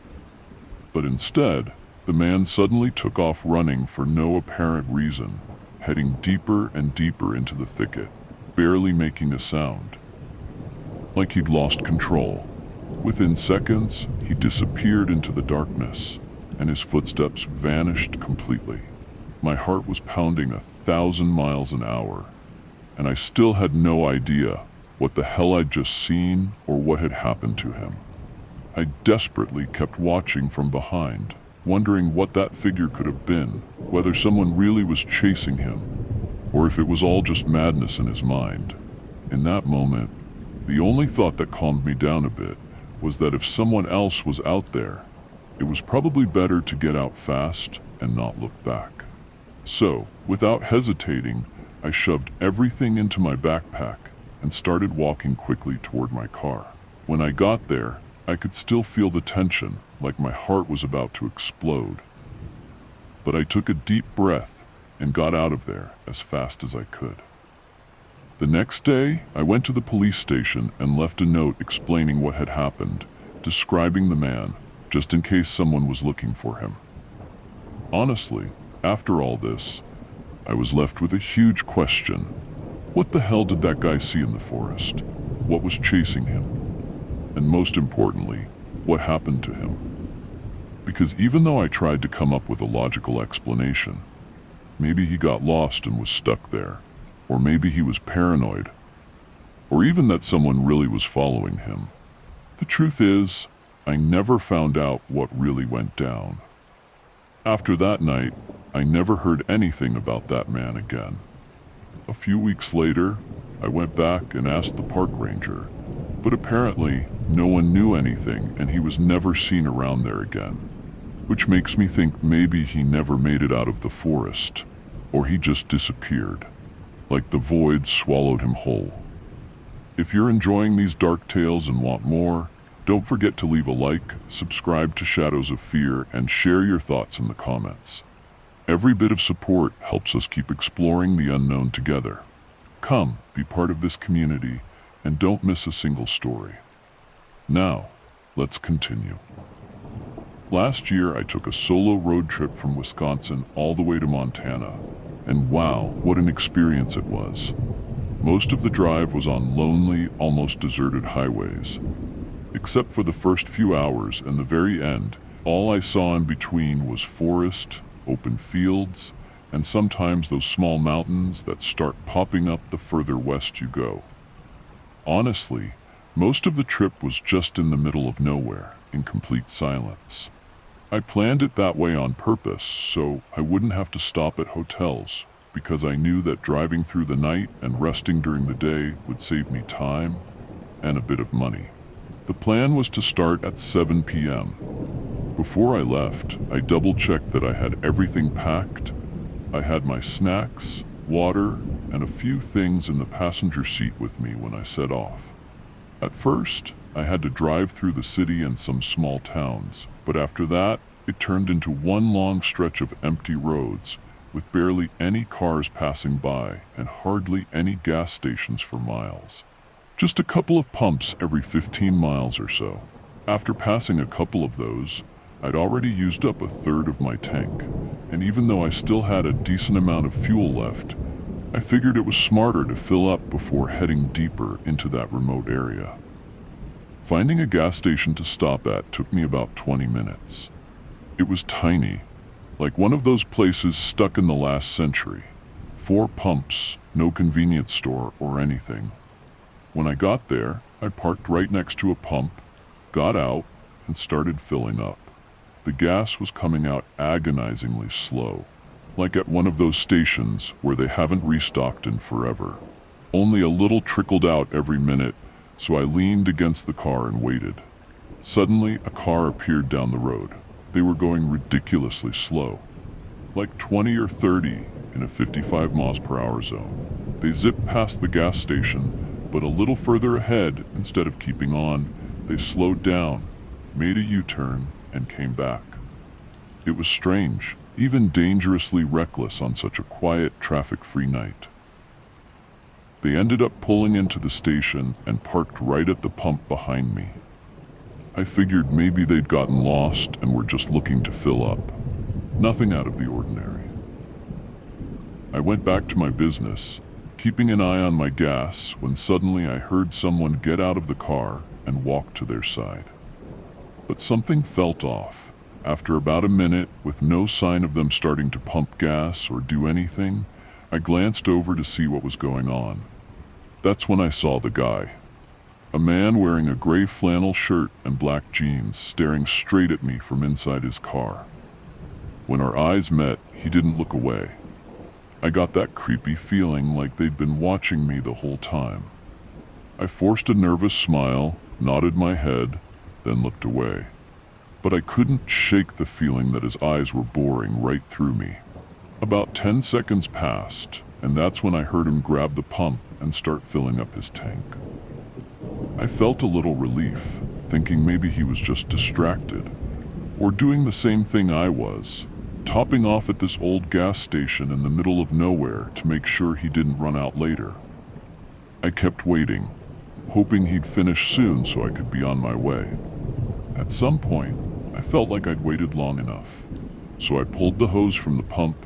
Speaker 1: But instead, the man suddenly took off running for no apparent reason, heading deeper and deeper into the thicket, barely making a sound. Like he'd lost control. Within seconds, he disappeared into the darkness, and his footsteps vanished completely. My heart was pounding 1,000 miles an hour, and I still had no idea what the hell I'd just seen or what had happened to him. I desperately kept watching from behind, wondering what that figure could have been, whether someone really was chasing him, or if it was all just madness in his mind. In that moment, the only thought that calmed me down a bit was that if someone else was out there, it was probably better to get out fast and not look back. So, without hesitating, I shoved everything into my backpack and started walking quickly toward my car. When I got there, I could still feel the tension, like my heart was about to explode. But I took a deep breath and got out of there as fast as I could. The next day, I went to the police station and left a note explaining what had happened, describing the man, just in case someone was looking for him. Honestly, after all this, I was left with a huge question. What the hell did that guy see in the forest? What was chasing him? And most importantly, what happened to him? Because even though I tried to come up with a logical explanation, maybe he got lost and was stuck there. Or maybe he was paranoid, or even that someone really was following him. The truth is, I never found out what really went down. After that night, I never heard anything about that man again. A few weeks later, I went back and asked the park ranger, but apparently no one knew anything and he was never seen around there again, which makes me think maybe he never made it out of the forest, or he just disappeared. Like the void swallowed him whole. If you're enjoying these dark tales and want more, don't forget to leave a like, subscribe to Shadows of Fear, and share your thoughts in the comments. Every bit of support helps us keep exploring the unknown together. Come, be part of this community, and don't miss a single story. Now, let's continue. Last year, I took a solo road trip from Wisconsin all the way to Montana. And wow, what an experience it was. Most of the drive was on lonely, almost deserted highways. Except for the first few hours and the very end, all I saw in between was forest, open fields, and sometimes those small mountains that start popping up the further west you go. Honestly, most of the trip was just in the middle of nowhere, in complete silence. I planned it that way on purpose, so I wouldn't have to stop at hotels, because I knew that driving through the night and resting during the day would save me time and a bit of money. The plan was to start at 7 p.m. Before I left, I double-checked that I had everything packed. I had my snacks, water, and a few things in the passenger seat with me when I set off. At first, I had to drive through the city and some small towns, but after that, it turned into one long stretch of empty roads, with barely any cars passing by and hardly any gas stations for miles. Just a couple of pumps every 15 miles or so. After passing a couple of those, I'd already used up a third of my tank, and even though I still had a decent amount of fuel left, I figured it was smarter to fill up before heading deeper into that remote area. Finding a gas station to stop at took me about 20 minutes. It was tiny, like one of those places stuck in the last century. 4 pumps, no convenience store or anything. When I got there, I parked right next to a pump, got out, and started filling up. The gas was coming out agonizingly slow, like at one of those stations where they haven't restocked in forever. Only a little trickled out every minute, so I leaned against the car and waited. Suddenly, a car appeared down the road. They were going ridiculously slow, like 20 or 30 in a 55 miles per hour zone. They zipped past the gas station, but a little further ahead, instead of keeping on, they slowed down, made a U-turn, and came back. It was strange, even dangerously reckless on such a quiet, traffic-free night. They ended up pulling into the station and parked right at the pump behind me. I figured maybe they'd gotten lost and were just looking to fill up. Nothing out of the ordinary. I went back to my business, keeping an eye on my gas, when suddenly I heard someone get out of the car and walk to their side. But something felt off. After about a minute, with no sign of them starting to pump gas or do anything, I glanced over to see what was going on. That's when I saw the guy. A man wearing a gray flannel shirt and black jeans, staring straight at me from inside his car. When our eyes met, he didn't look away. I got that creepy feeling like they'd been watching me the whole time. I forced a nervous smile, nodded my head, then looked away. But I couldn't shake the feeling that his eyes were boring right through me. About 10 seconds passed, and that's when I heard him grab the pump and start filling up his tank. I felt a little relief, thinking maybe he was just distracted, or doing the same thing I was, topping off at this old gas station in the middle of nowhere to make sure he didn't run out later. I kept waiting, hoping he'd finish soon so I could be on my way. At some point, I felt like I'd waited long enough, so I pulled the hose from the pump,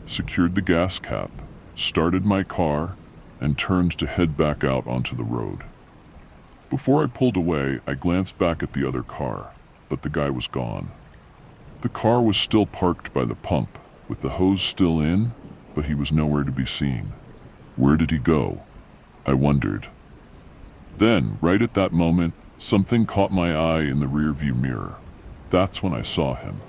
Speaker 1: secured the gas cap, started my car, and turned to head back out onto the road. Before I pulled away, I glanced back at the other car, but the guy was gone. The car was still parked by the pump, with the hose still in, but he was nowhere to be seen. Where did he go? I wondered. Then, right at that moment, something caught my eye in the rearview mirror. That's when I saw him.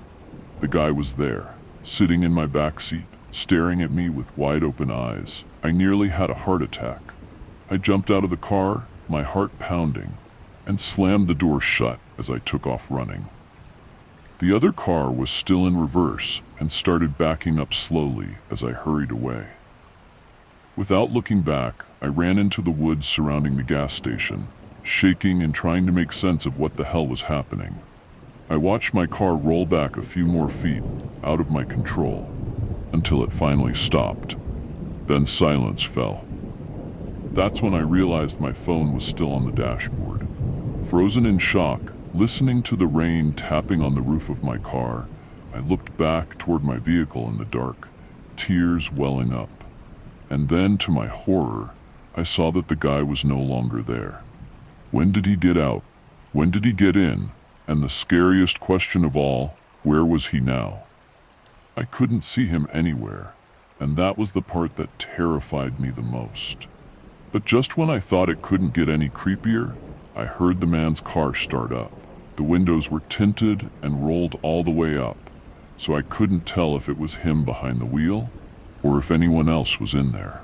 Speaker 1: The guy was there, sitting in my back seat, staring at me with wide-open eyes. I nearly had a heart attack. I jumped out of the car, my heart pounding, and slammed the door shut as I took off running. The other car was still in reverse and started backing up slowly as I hurried away. Without looking back, I ran into the woods surrounding the gas station, shaking and trying to make sense of what the hell was happening. I watched my car roll back a few more feet, out of my control, until it finally stopped. Then silence fell. That's when I realized my phone was still on the dashboard. Frozen in shock, listening to the rain tapping on the roof of my car, I looked back toward my vehicle in the dark, tears welling up. And then, to my horror, I saw that the guy was no longer there. When did he get out? When did he get in? And the scariest question of all, where was he now? I couldn't see him anywhere, and that was the part that terrified me the most. But just when I thought it couldn't get any creepier, I heard the man's car start up. The windows were tinted and rolled all the way up, so I couldn't tell if it was him behind the wheel or if anyone else was in there.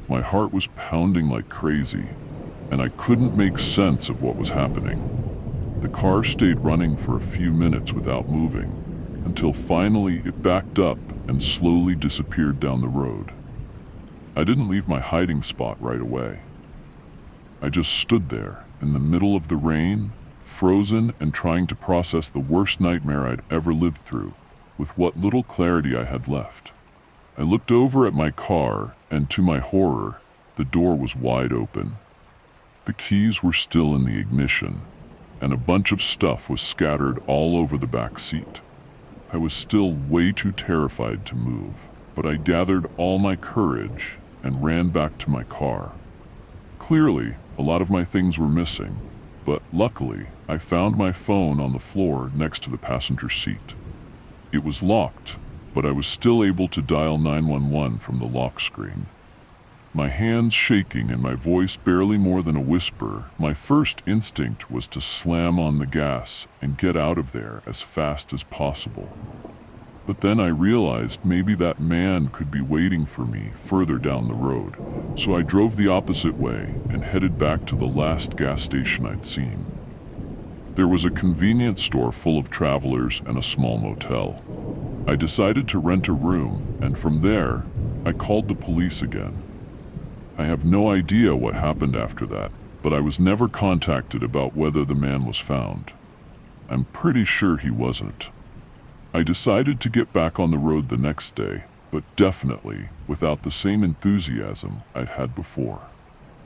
Speaker 1: My heart was pounding like crazy, and I couldn't make sense of what was happening. The car stayed running for a few minutes without moving, until finally it backed up and slowly disappeared down the road. I didn't leave my hiding spot right away. I just stood there, in the middle of the rain, frozen and trying to process the worst nightmare I'd ever lived through, with what little clarity I had left. I looked over at my car, and to my horror, the door was wide open. The keys were still in the ignition, and a bunch of stuff was scattered all over the back seat. I was still way too terrified to move, but I gathered all my courage and ran back to my car. Clearly, a lot of my things were missing, but luckily, I found my phone on the floor next to the passenger seat. It was locked, but I was still able to dial 911 from the lock screen. My hands shaking and my voice barely more than a whisper, my first instinct was to slam on the gas and get out of there as fast as possible. But then I realized maybe that man could be waiting for me further down the road, so I drove the opposite way and headed back to the last gas station I'd seen. There was a convenience store full of travelers and a small motel. I decided to rent a room, and from there, I called the police again. I have no idea what happened after that, but I was never contacted about whether the man was found. I'm pretty sure he wasn't. I decided to get back on the road the next day, but definitely without the same enthusiasm I'd had before.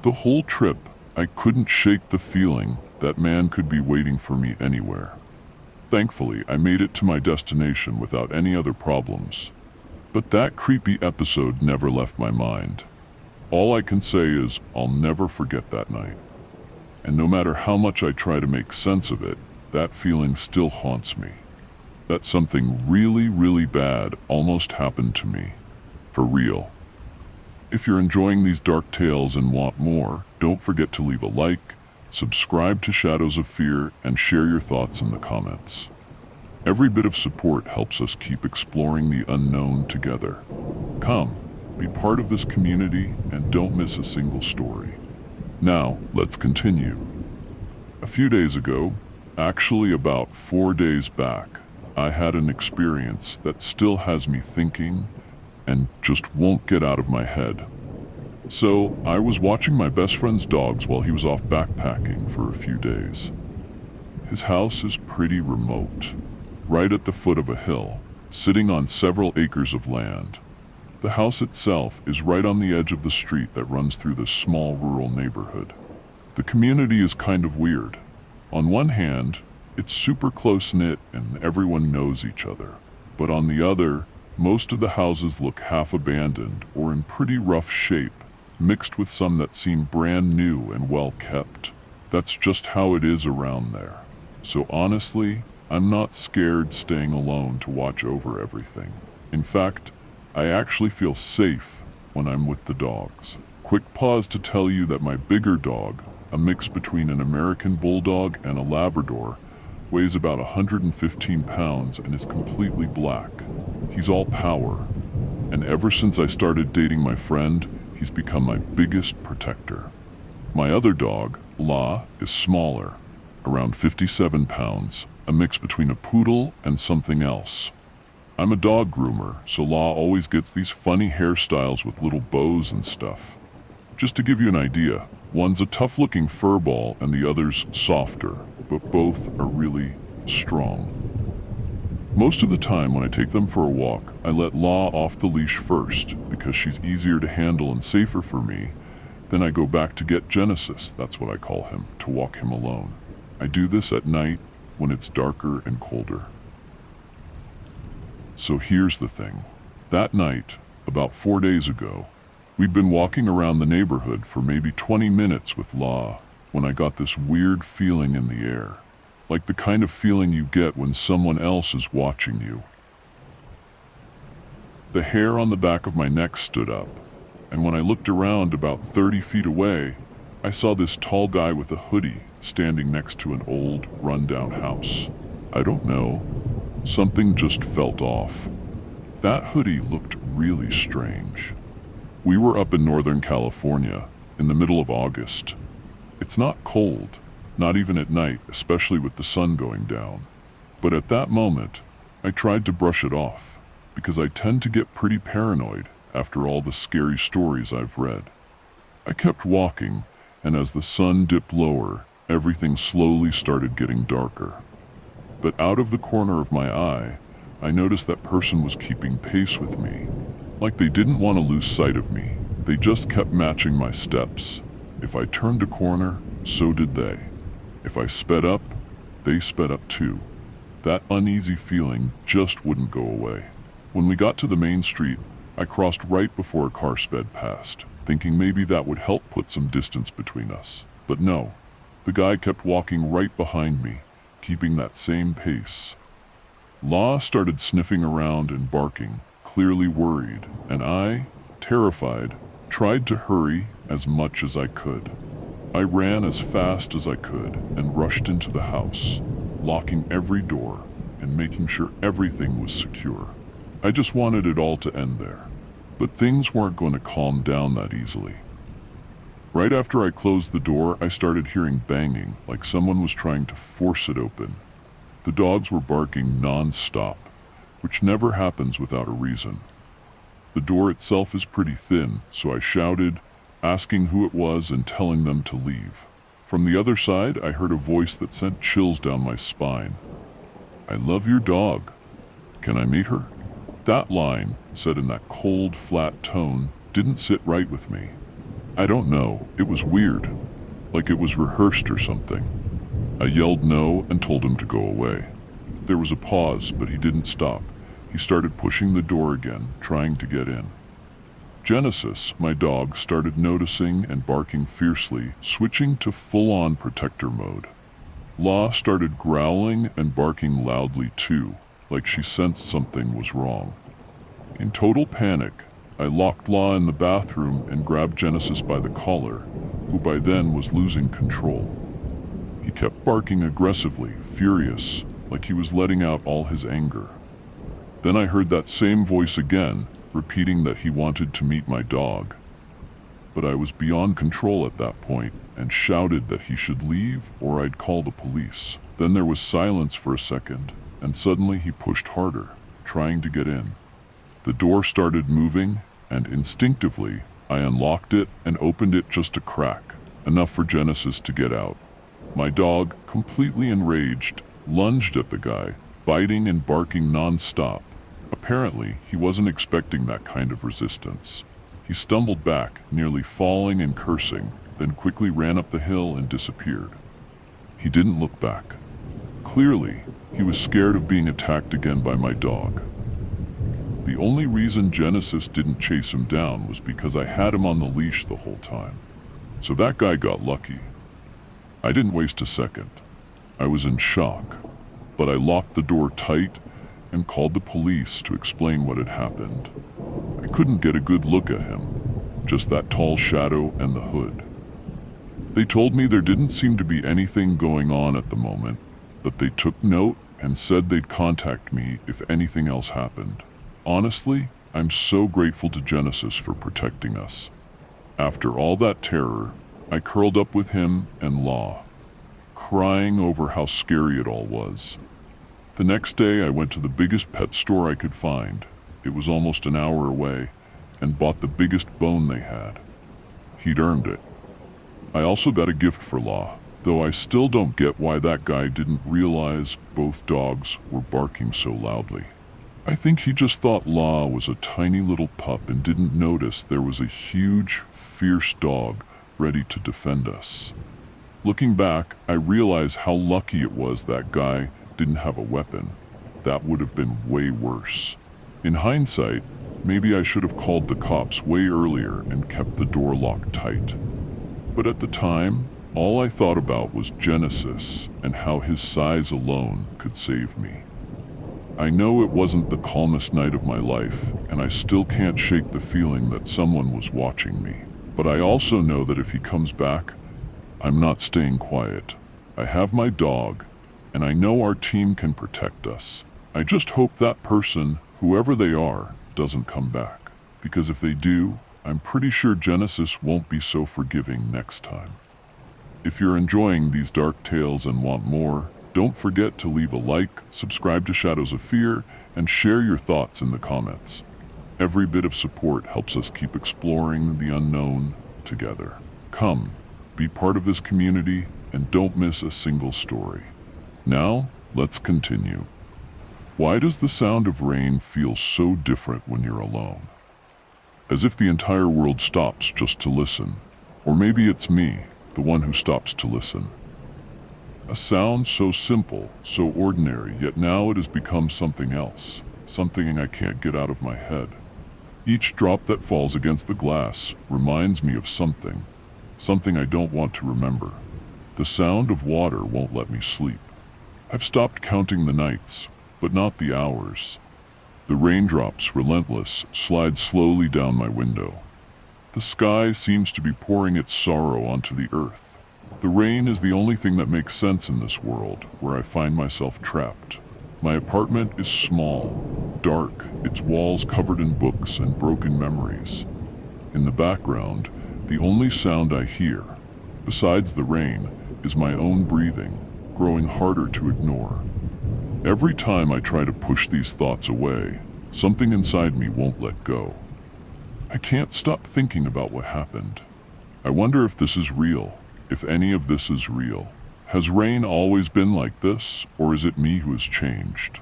Speaker 1: The whole trip, I couldn't shake the feeling that man could be waiting for me anywhere. Thankfully, I made it to my destination without any other problems. But that creepy episode never left my mind. All I can say is I'll never forget that night. And no matter how much I try to make sense of it, that feeling still haunts me. That something really, really bad almost happened to me. For real. If you're enjoying these dark tales and want more, don't forget to leave a like, subscribe to Shadows of Fear, and share your thoughts in the comments. Every bit of support helps us keep exploring the unknown together. Come, be part of this community and don't miss a single story. Now, let's continue. A few days ago, actually about 4 days back, I had an experience that still has me thinking and just won't get out of my head. So, I was watching my best friend's dogs while he was off backpacking for a few days. His house is pretty remote, right at the foot of a hill, sitting on several acres of land. The house itself is right on the edge of the street that runs through this small rural neighborhood. The community is kind of weird. On one hand, it's super close-knit and everyone knows each other. But on the other, most of the houses look half abandoned or in pretty rough shape, mixed with some that seem brand new and well kept. That's just how it is around there. So honestly, I'm not scared staying alone to watch over everything. In fact, I actually feel safe when I'm with the dogs. Quick pause to tell you that my bigger dog, a mix between an American Bulldog and a Labrador, weighs about 115 pounds and is completely black. He's all power, and ever since I started dating my friend, he's become my biggest protector. My other dog, La, is smaller, around 57 pounds, a mix between a poodle and something else. I'm a dog groomer, so La always gets these funny hairstyles with little bows and stuff. Just to give you an idea, one's a tough-looking fur ball and the other's softer, but both are really strong. Most of the time when I take them for a walk, I let La off the leash first because she's easier to handle and safer for me. Then I go back to get Genesis, that's what I call him, to walk him alone. I do this at night when it's darker and colder. So here's the thing. That night, about 4 days ago, we'd been walking around the neighborhood for maybe 20 minutes with La when I got this weird feeling in the air. Like the kind of feeling you get when someone else is watching you. The hair on the back of my neck stood up, and when I looked around about 30 feet away, I saw this tall guy with a hoodie standing next to an old, run-down house. I don't know. Something just felt off. That hoodie looked really strange. We were up in Northern California, in the middle of August. It's not cold, not even at night, especially with the sun going down. But at that moment, I tried to brush it off, because I tend to get pretty paranoid after all the scary stories I've read. I kept walking, and as the sun dipped lower, everything slowly started getting darker. But out of the corner of my eye, I noticed that person was keeping pace with me. Like they didn't want to lose sight of me. They just kept matching my steps. If I turned a corner, so did they. If I sped up, they sped up too. That uneasy feeling just wouldn't go away. When we got to the main street, I crossed right before a car sped past, thinking maybe that would help put some distance between us. But no, the guy kept walking right behind me, keeping that same pace. Law started sniffing around and barking, clearly worried, and I, terrified, tried to hurry as much as I could. I ran as fast as I could and rushed into the house, locking every door and making sure everything was secure. I just wanted it all to end there. But things weren't going to calm down that easily. Right after I closed the door, I started hearing banging, like someone was trying to force it open. The dogs were barking non-stop, which never happens without a reason. The door itself is pretty thin, so I shouted, asking who it was and telling them to leave. From the other side, I heard a voice that sent chills down my spine. "I love your dog. Can I meet her?" That line, said in that cold, flat tone, didn't sit right with me. I don't know, it was weird, like it was rehearsed or something. I yelled no and told him to go away. There was a pause, but he didn't stop. He started pushing the door again, trying to get in. Genesis, my dog, started noticing and barking fiercely, switching to full-on protector mode. Law started growling and barking loudly too, like she sensed something was wrong. In total panic, I locked Law in the bathroom and grabbed Genesis by the collar, who by then was losing control. He kept barking aggressively, furious, like he was letting out all his anger. Then I heard that same voice again, repeating that he wanted to meet my dog. But I was beyond control at that point and shouted that he should leave or I'd call the police. Then there was silence for a second, and suddenly he pushed harder, trying to get in. The door started moving, and instinctively, I unlocked it and opened it just a crack, enough for Genesis to get out. My dog, completely enraged, lunged at the guy, biting and barking non-stop. Apparently, he wasn't expecting that kind of resistance. He stumbled back, nearly falling and cursing, then quickly ran up the hill and disappeared. He didn't look back. Clearly, he was scared of being attacked again by my dog. The only reason Genesis didn't chase him down was because I had him on the leash the whole time. So that guy got lucky. I didn't waste a second. I was in shock, but I locked the door tight and called the police to explain what had happened. I couldn't get a good look at him, just that tall shadow and the hood. They told me there didn't seem to be anything going on at the moment, but they took note and said they'd contact me if anything else happened. Honestly, I'm so grateful to Genesis for protecting us. After all that terror, I curled up with him and Law, crying over how scary it all was. The next day, I went to the biggest pet store I could find. It was almost an hour away, and bought the biggest bone they had. He'd earned it. I also got a gift for Law, though I still don't get why that guy didn't realize both dogs were barking so loudly. I think he just thought Law was a tiny little pup and didn't notice there was a huge, fierce dog ready to defend us. Looking back, I realize how lucky it was that guy didn't have a weapon. That would have been way worse. In hindsight, maybe I should have called the cops way earlier and kept the door locked tight. But at the time, all I thought about was Genesis and how his size alone could save me. I know it wasn't the calmest night of my life, and I still can't shake the feeling that someone was watching me. But I also know that if he comes back, I'm not staying quiet. I have my dog, and I know our team can protect us. I just hope that person, whoever they are, doesn't come back. Because if they do, I'm pretty sure Genesis won't be so forgiving next time. If you're enjoying these dark tales and want more, don't forget to leave a like, subscribe to Shadows of Fear, and share your thoughts in the comments. Every bit of support helps us keep exploring the unknown together. Come, be part of this community, and don't miss a single story. Now, let's continue. Why does the sound of rain feel so different when you're alone? As if the entire world stops just to listen. Or maybe it's me, the one who stops to listen. A sound so simple, so ordinary, yet now it has become something else, something I can't get out of my head. Each drop that falls against the glass reminds me of something I don't want to remember. The sound of water won't let me sleep. I've stopped counting the nights, but not the hours. The raindrops, relentless, slide slowly down my window. The sky seems to be pouring its sorrow onto the earth. The rain is the only thing that makes sense in this world, where I find myself trapped. My apartment is small, dark, its walls covered in books and broken memories. In the background, the only sound I hear, besides the rain, is my own breathing, growing harder to ignore. Every time I try to push these thoughts away, something inside me won't let go. I can't stop thinking about what happened. I wonder if this is real, if any of this is real. Has rain always been like this, or is it me who has changed?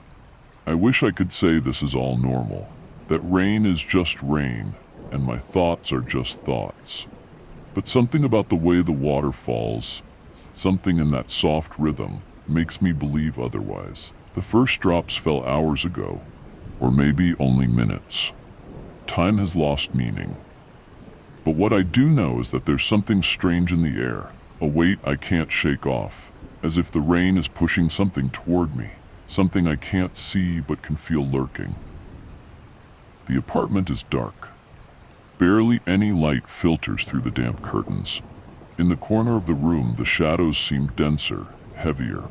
Speaker 1: I wish I could say this is all normal, that rain is just rain, and my thoughts are just thoughts. But something about the way the water falls, something in that soft rhythm, makes me believe otherwise. The first drops fell hours ago, or maybe only minutes. Time has lost meaning. But what I do know is that there's something strange in the air, a weight I can't shake off, as if the rain is pushing something toward me, something I can't see but can feel lurking. The apartment is dark. Barely any light filters through the damp curtains. In the corner of the room, the shadows seem denser, heavier.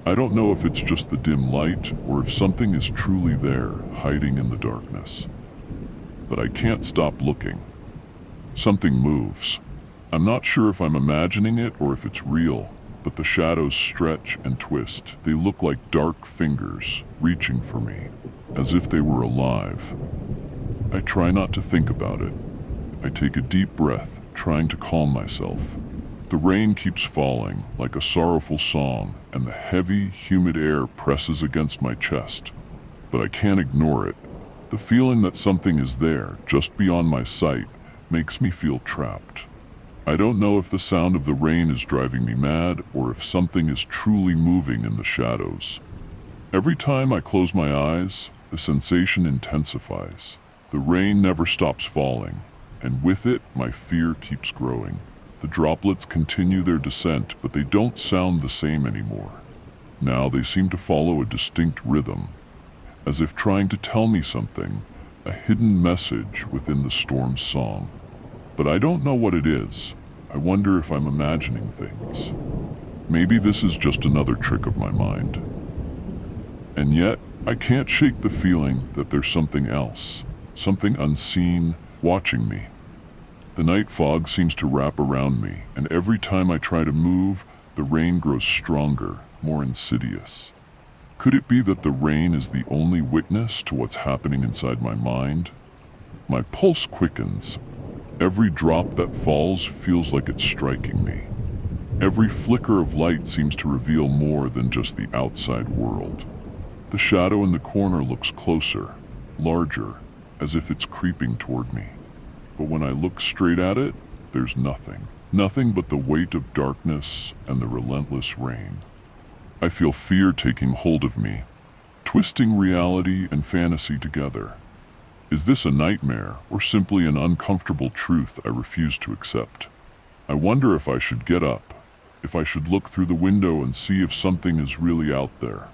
Speaker 1: I don't know if it's just the dim light or if something is truly there, hiding in the darkness. But I can't stop looking. Something moves. I'm not sure if I'm imagining it or if it's real, but the shadows stretch and twist. They look like dark fingers reaching for me, as if they were alive. I try not to think about it. I take a deep breath, trying to calm myself. The rain keeps falling like a sorrowful song, and the heavy, humid air presses against my chest. But I can't ignore it. The feeling that something is there, just beyond my sight, makes me feel trapped. I don't know if the sound of the rain is driving me mad or if something is truly moving in the shadows. Every time I close my eyes, the sensation intensifies. The rain never stops falling, and with it, my fear keeps growing. The droplets continue their descent, but they don't sound the same anymore. Now they seem to follow a distinct rhythm, as if trying to tell me something, a hidden message within the storm's song. But I don't know what it is. I wonder if I'm imagining things. Maybe this is just another trick of my mind. And yet, I can't shake the feeling that there's something else, something unseen, watching me. The night fog seems to wrap around me, and every time I try to move, the rain grows stronger, more insidious. Could it be that the rain is the only witness to what's happening inside my mind? My pulse quickens. Every drop that falls feels like it's striking me. Every flicker of light seems to reveal more than just the outside world. The shadow in the corner looks closer, larger, as if it's creeping toward me. But when I look straight at it, there's nothing. Nothing but the weight of darkness and the relentless rain. I feel fear taking hold of me, twisting reality and fantasy together. Is this a nightmare or simply an uncomfortable truth I refuse to accept? I wonder if I should get up, if I should look through the window and see if something is really out there.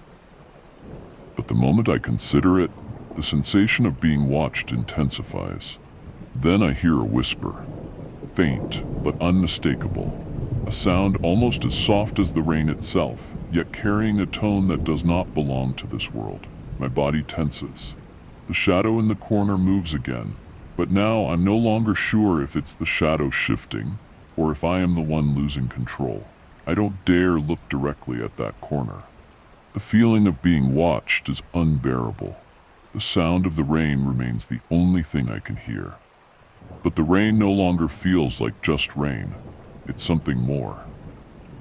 Speaker 1: But the moment I consider it, the sensation of being watched intensifies. Then I hear a whisper, faint but unmistakable, a sound almost as soft as the rain itself, yet carrying a tone that does not belong to this world. My body tenses. The shadow in the corner moves again, but now I'm no longer sure if it's the shadow shifting or if I am the one losing control. I don't dare look directly at that corner. The feeling of being watched is unbearable. The sound of the rain remains the only thing I can hear. But the rain no longer feels like just rain. It's something more.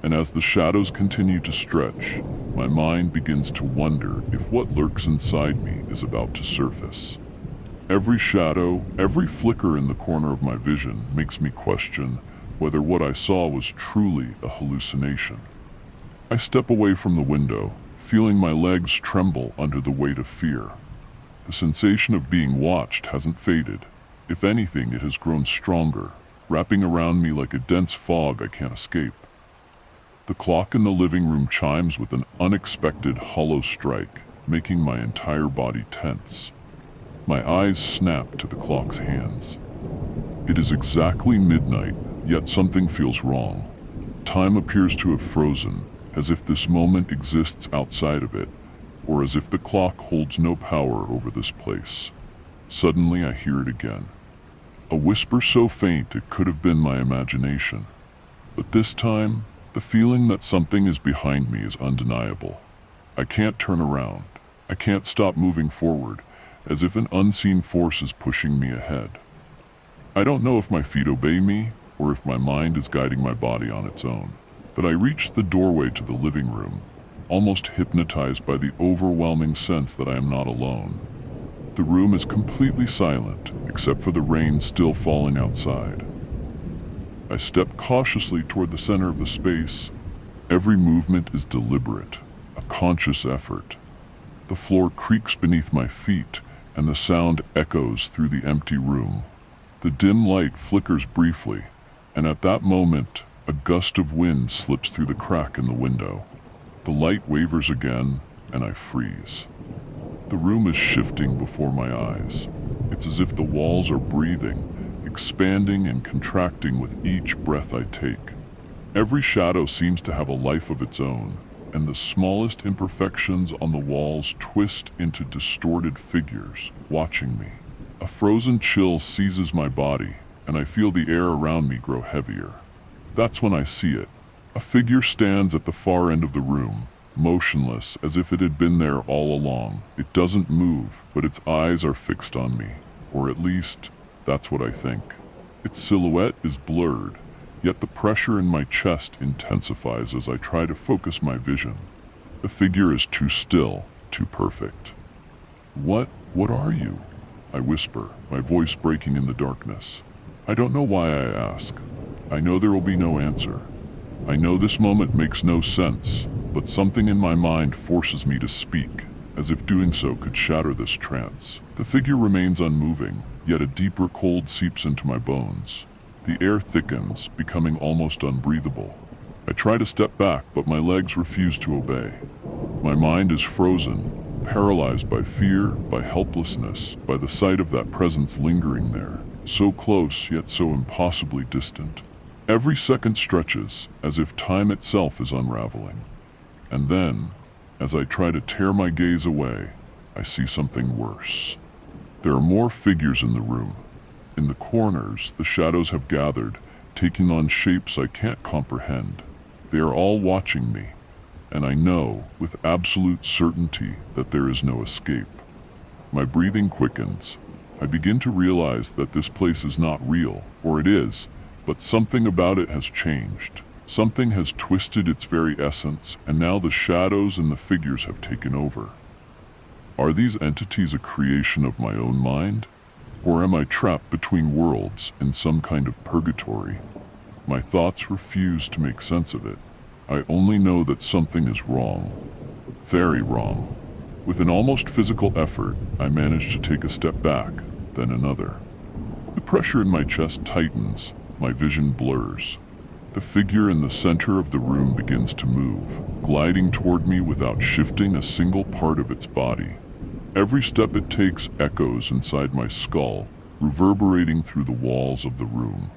Speaker 1: And as the shadows continue to stretch, my mind begins to wonder if what lurks inside me is about to surface. Every shadow, every flicker in the corner of my vision makes me question whether what I saw was truly a hallucination. I step away from the window, feeling my legs tremble under the weight of fear. The sensation of being watched hasn't faded. If anything, it has grown stronger, wrapping around me like a dense fog I can't escape. The clock in the living room chimes with an unexpected hollow strike, making my entire body tense. My eyes snap to the clock's hands. It is exactly midnight, yet something feels wrong. Time appears to have frozen, as if this moment exists outside of it, or as if the clock holds no power over this place. Suddenly I hear it again. A whisper so faint it could have been my imagination. But this time, the feeling that something is behind me is undeniable. I can't turn around. I can't stop moving forward, as if an unseen force is pushing me ahead. I don't know if my feet obey me, or if my mind is guiding my body on its own. But I reach the doorway to the living room, almost hypnotized by the overwhelming sense that I am not alone. The room is completely silent, except for the rain still falling outside. I step cautiously toward the center of the space. Every movement is deliberate, a conscious effort. The floor creaks beneath my feet, and the sound echoes through the empty room. The dim light flickers briefly, and at that moment, a gust of wind slips through the crack in the window. The light wavers again, and I freeze. The room is shifting before my eyes. It's as if the walls are breathing, expanding and contracting with each breath I take. Every shadow seems to have a life of its own, and the smallest imperfections on the walls twist into distorted figures, watching me. A frozen chill seizes my body, and I feel the air around me grow heavier. That's when I see it. A figure stands at the far end of the room, motionless as if it had been there all along. It doesn't move, but its eyes are fixed on me, or at least, that's what I think. Its silhouette is blurred, yet the pressure in my chest intensifies as I try to focus my vision. The figure is too still, too perfect. What are you? I whisper, my voice breaking in the darkness. I don't know why I ask. I know there will be no answer. I know this moment makes no sense, but something in my mind forces me to speak, as if doing so could shatter this trance. The figure remains unmoving, yet a deeper cold seeps into my bones. The air thickens, becoming almost unbreathable. I try to step back, but my legs refuse to obey. My mind is frozen, paralyzed by fear, by helplessness, by the sight of that presence lingering there, so close yet so impossibly distant. Every second stretches, as if time itself is unraveling. And then, as I try to tear my gaze away, I see something worse. There are more figures in the room. In the corners, the shadows have gathered, taking on shapes I can't comprehend. They are all watching me, and I know, with absolute certainty, that there is no escape. My breathing quickens. I begin to realize that this place is not real, or it is, but something about it has changed. Something has twisted its very essence, and now the shadows and the figures have taken over. Are these entities a creation of my own mind? Or am I trapped between worlds in some kind of purgatory? My thoughts refuse to make sense of it. I only know that something is wrong. Very wrong. With an almost physical effort, I manage to take a step back, then another. The pressure in my chest tightens, my vision blurs. The figure in the center of the room begins to move, gliding toward me without shifting a single part of its body. Every step it takes echoes inside my skull, reverberating through the walls of the room.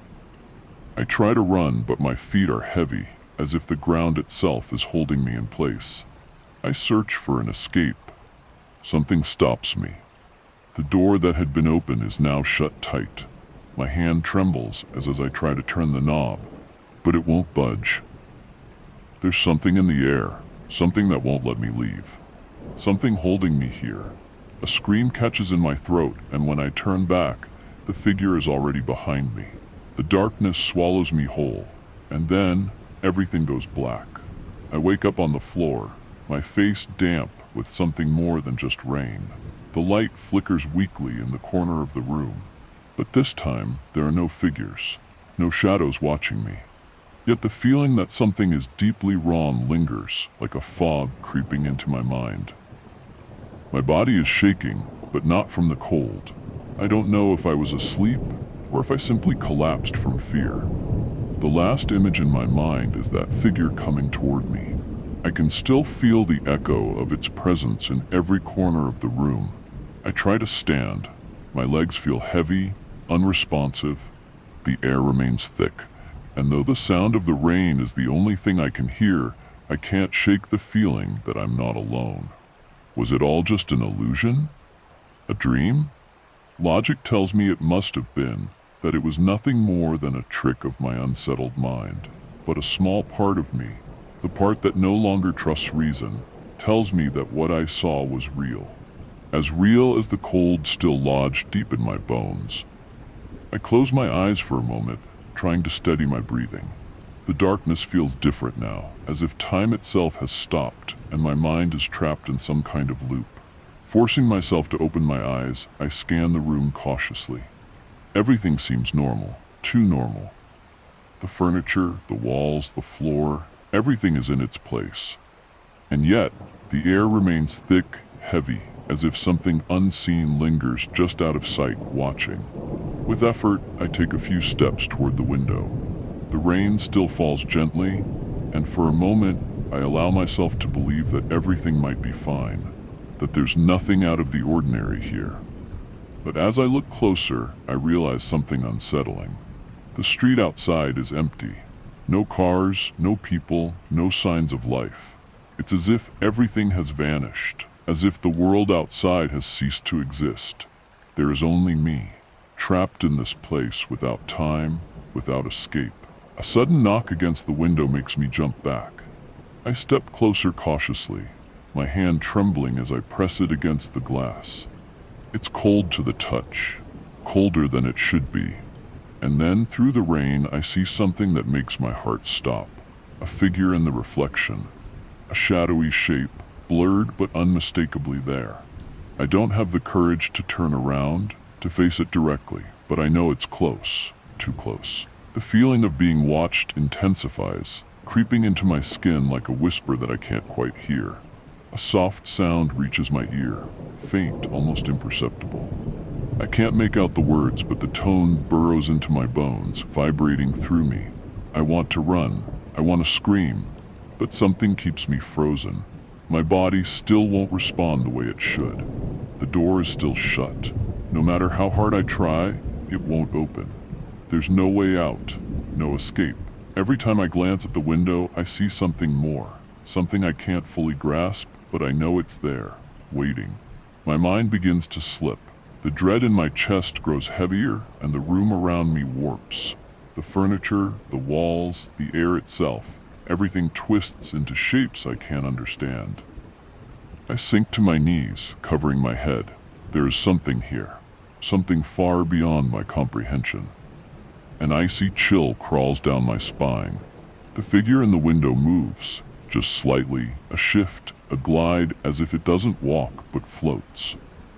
Speaker 1: I try to run, but my feet are heavy, as if the ground itself is holding me in place. I search for an escape. Something stops me. The door that had been open is now shut tight. My hand trembles as I try to turn the knob, but it won't budge. There's something in the air, something that won't let me leave. Something holding me here. A scream catches in my throat, and when I turn back, the figure is already behind me. The darkness swallows me whole, and then everything goes black. I wake up on the floor, my face damp with something more than just rain. The light flickers weakly in the corner of the room, but this time there are no figures, no shadows watching me. Yet the feeling that something is deeply wrong lingers, like a fog creeping into my mind. My body is shaking, but not from the cold. I don't know if I was asleep or if I simply collapsed from fear. The last image in my mind is that figure coming toward me. I can still feel the echo of its presence in every corner of the room. I try to stand. My legs feel heavy, unresponsive. The air remains thick, and though the sound of the rain is the only thing I can hear, I can't shake the feeling that I'm not alone. Was it all just an illusion? A dream? Logic tells me it must have been, that it was nothing more than a trick of my unsettled mind. But a small part of me, the part that no longer trusts reason, tells me that what I saw was real. As real as the cold still lodged deep in my bones. I close my eyes for a moment, trying to steady my breathing. The darkness feels different now, as if time itself has stopped and my mind is trapped in some kind of loop. Forcing myself to open my eyes, I scan the room cautiously. Everything seems normal, too normal. The furniture, the walls, the floor, everything is in its place. And yet, the air remains thick, heavy, as if something unseen lingers just out of sight, watching. With effort, I take a few steps toward the window. The rain still falls gently, and for a moment, I allow myself to believe that everything might be fine, that there's nothing out of the ordinary here. But as I look closer, I realize something unsettling. The street outside is empty. No cars, no people, no signs of life. It's as if everything has vanished, as if the world outside has ceased to exist. There is only me, trapped in this place without time, without escape. A sudden knock against the window makes me jump back. I step closer cautiously, my hand trembling as I press it against the glass. It's cold to the touch, colder than it should be. And then, through the rain, I see something that makes my heart stop. A figure in the reflection, a shadowy shape, blurred but unmistakably there. I don't have the courage to turn around, to face it directly, but I know it's close, too close. The feeling of being watched intensifies, creeping into my skin like a whisper that I can't quite hear. A soft sound reaches my ear, faint, almost imperceptible. I can't make out the words, but the tone burrows into my bones, vibrating through me. I want to run, I want to scream, but something keeps me frozen. My body still won't respond the way it should. The door is still shut. No matter how hard I try, it won't open. There's no way out, no escape. Every time I glance at the window, I see something more, something I can't fully grasp, but I know it's there, waiting. My mind begins to slip. The dread in my chest grows heavier, and the room around me warps. The furniture, the walls, the air itself, everything twists into shapes I can't understand. I sink to my knees, covering my head. There is something here, something far beyond my comprehension. An icy chill crawls down my spine. The figure in the window moves, just slightly, a shift, a glide, as if it doesn't walk but floats.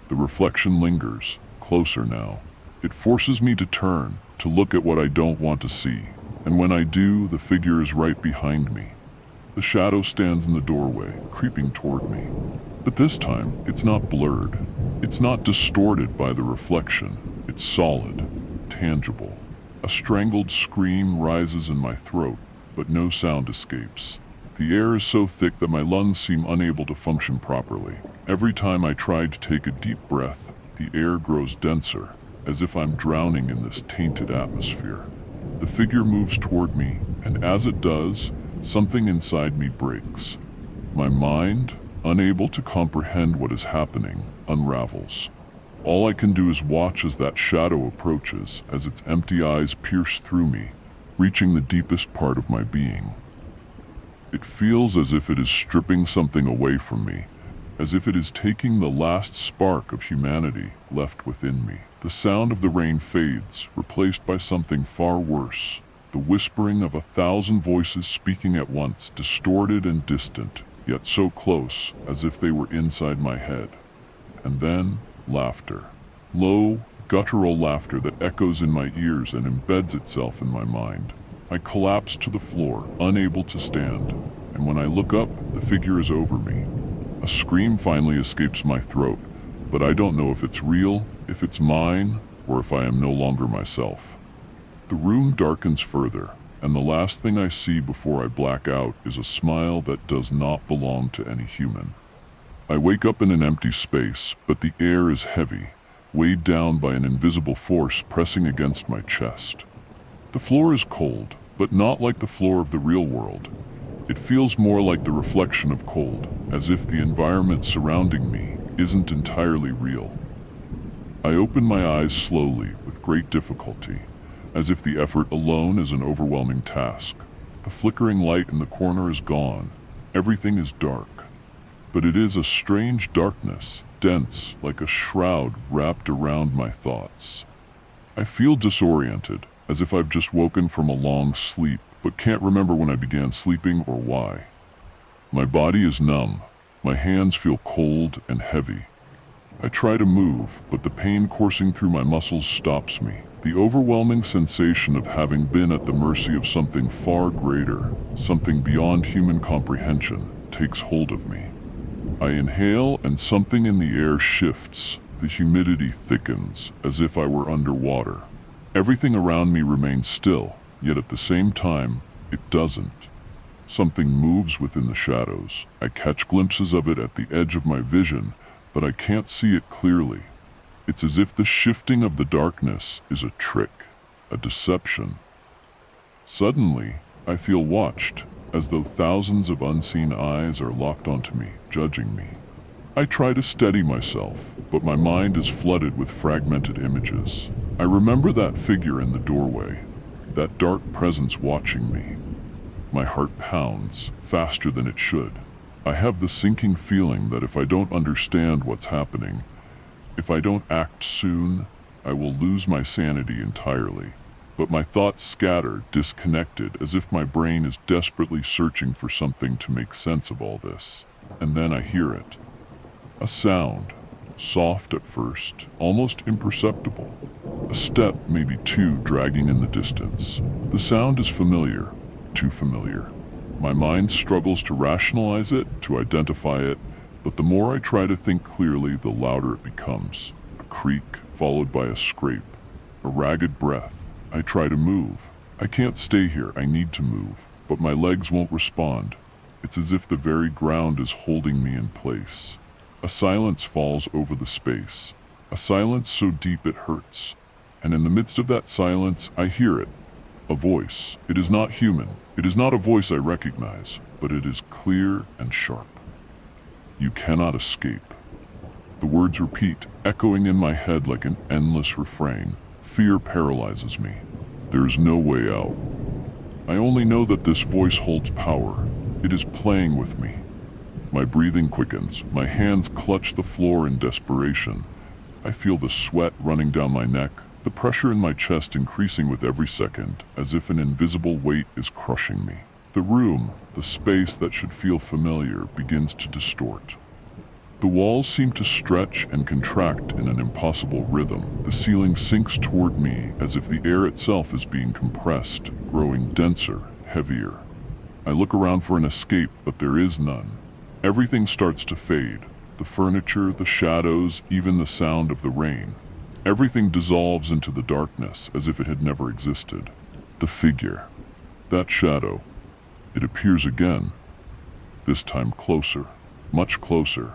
Speaker 1: The reflection lingers, closer now. It forces me to turn, to look at what I don't want to see. And when I do, the figure is right behind me. The shadow stands in the doorway, creeping toward me. But this time, it's not blurred. It's not distorted by the reflection. It's solid, tangible. A strangled scream rises in my throat, but no sound escapes. The air is so thick that my lungs seem unable to function properly. Every time I try to take a deep breath, the air grows denser, as if I'm drowning in this tainted atmosphere. The figure moves toward me, and as it does, something inside me breaks. My mind, unable to comprehend what is happening, unravels. All I can do is watch as that shadow approaches, as its empty eyes pierce through me. reaching the deepest part of my being. It feels as if it is stripping something away from me, as if it is taking the last spark of humanity left within me. The sound of the rain fades, replaced by something far worse, the whispering of 1,000 voices speaking at once, distorted and distant, yet so close as if they were inside my head. And then, laughter. Low, guttural laughter that echoes in my ears and embeds itself in my mind. I collapse to the floor, unable to stand, and when I look up, the figure is over me. A scream finally escapes my throat, but I don't know if it's real, if it's mine, or if I am no longer myself. The room darkens further, and the last thing I see before I black out is a smile that does not belong to any human. I wake up in an empty space, but the air is heavy, weighed down by an invisible force pressing against my chest. The floor is cold, but not like the floor of the real world. It feels more like the reflection of cold, as if the environment surrounding me isn't entirely real. I open my eyes slowly, with great difficulty, as if the effort alone is an overwhelming task. The flickering light in the corner is gone. Everything is dark. But it is a strange darkness, dense, like a shroud wrapped around my thoughts. I feel disoriented, as if I've just woken from a long sleep, but can't remember when I began sleeping or why. My body is numb. My hands feel cold and heavy. I try to move, but the pain coursing through my muscles stops me. The overwhelming sensation of having been at the mercy of something far greater, something beyond human comprehension, takes hold of me. I inhale and something in the air shifts. The humidity thickens, as if I were underwater. Everything around me remains still, yet at the same time, it doesn't. Something moves within the shadows. I catch glimpses of it at the edge of my vision, but I can't see it clearly. It's as if the shifting of the darkness is a trick, a deception. Suddenly, I feel watched, as though thousands of unseen eyes are locked onto me, judging me. I try to steady myself, but my mind is flooded with fragmented images. I remember that figure in the doorway, that dark presence watching me. My heart pounds, faster than it should. I have the sinking feeling that if I don't understand what's happening, if I don't act soon, I will lose my sanity entirely. But my thoughts scatter, disconnected, as if my brain is desperately searching for something to make sense of all this. And then I hear it. A sound, soft at first, almost imperceptible. A step, maybe two, dragging in the distance. The sound is familiar, too familiar. My mind struggles to rationalize it, to identify it, but the more I try to think clearly, the louder it becomes. A creak, followed by a scrape. A ragged breath. I try to move. I can't stay here, I need to move. But my legs won't respond. It's as if the very ground is holding me in place. A silence falls over the space. A silence so deep it hurts. And in the midst of that silence, I hear it. A voice. It is not human. It is not a voice I recognize, but it is clear and sharp. You cannot escape. The words repeat, echoing in my head like an endless refrain. Fear paralyzes me. There is no way out. I only know that this voice holds power. It is playing with me. My breathing quickens. My hands clutch the floor in desperation. I feel the sweat running down my neck, the pressure in my chest increasing with every second, as if an invisible weight is crushing me. The room, the space that should feel familiar, begins to distort. The walls seem to stretch and contract in an impossible rhythm. The ceiling sinks toward me as if the air itself is being compressed, growing denser, heavier. I look around for an escape, but there is none. Everything starts to fade. The furniture, the shadows, even the sound of the rain. Everything dissolves into the darkness as if it had never existed. The figure, that shadow, it appears again. This time closer, much closer.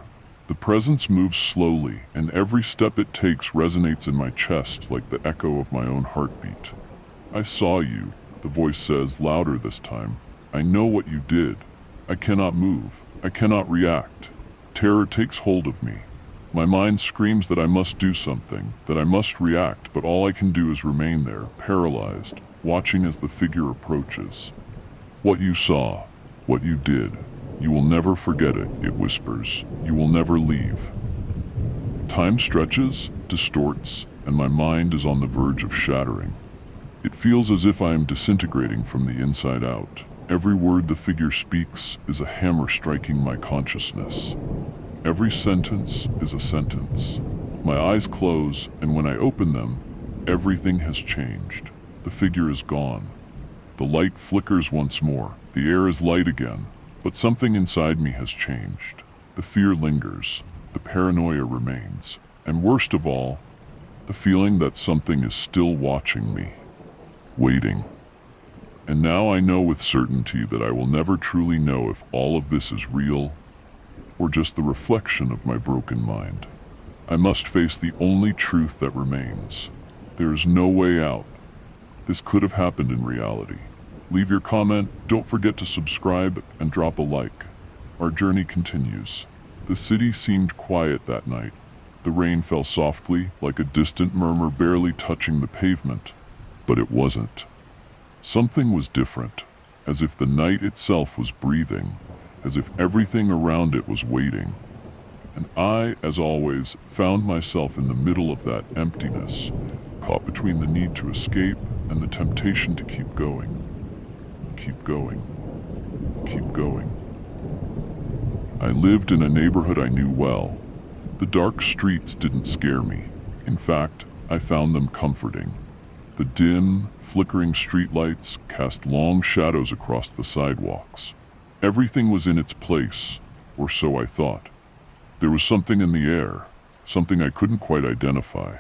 Speaker 1: The presence moves slowly, and every step it takes resonates in my chest like the echo of my own heartbeat. I saw you, the voice says, louder this time. I know what you did. I cannot move. I cannot react. Terror takes hold of me. My mind screams that I must do something, that I must react, but all I can do is remain there, paralyzed, watching as the figure approaches. "What you saw, what you did, you will never forget it," it whispers. "You will never leave." Time stretches, distorts, and my mind is on the verge of shattering. It feels as if I am disintegrating from the inside out. Every word the figure speaks is a hammer striking my consciousness. Every sentence is a sentence. My eyes close, and when I open them, everything has changed. The figure is gone. The light flickers once more. The air is light again, but something inside me has changed. The fear lingers. The paranoia remains. And worst of all, the feeling that something is still watching me, waiting. And now I know with certainty that I will never truly know if all of this is real or just the reflection of my broken mind. I must face the only truth that remains. There is no way out. This could have happened in reality. Leave your comment, don't forget to subscribe, and drop a like. Our journey continues. The city seemed quiet that night. The rain fell softly, like a distant murmur barely touching the pavement. But it wasn't. Something was different, as if the night itself was breathing, as if everything around it was waiting. And I, as always, found myself in the middle of that emptiness, caught between the need to escape and the temptation to keep going. Keep going. Keep going. I lived in a neighborhood I knew well. The dark streets didn't scare me. In fact, I found them comforting. The dim, flickering streetlights cast long shadows across the sidewalks. Everything was in its place, or so I thought. There was something in the air, something I couldn't quite identify.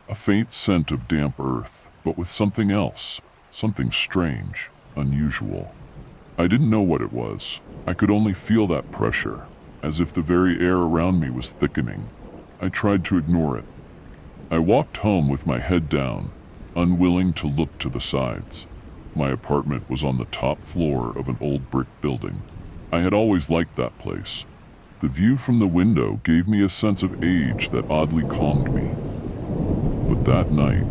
Speaker 1: A faint scent of damp earth, but with something else, something strange, unusual. I didn't know what it was. I could only feel that pressure, as if the very air around me was thickening. I tried to ignore it. I walked home with my head down, unwilling to look to the sides. My apartment was on the top floor of an old brick building. I had always liked that place. The view from the window gave me a sense of age that oddly calmed me. But that night,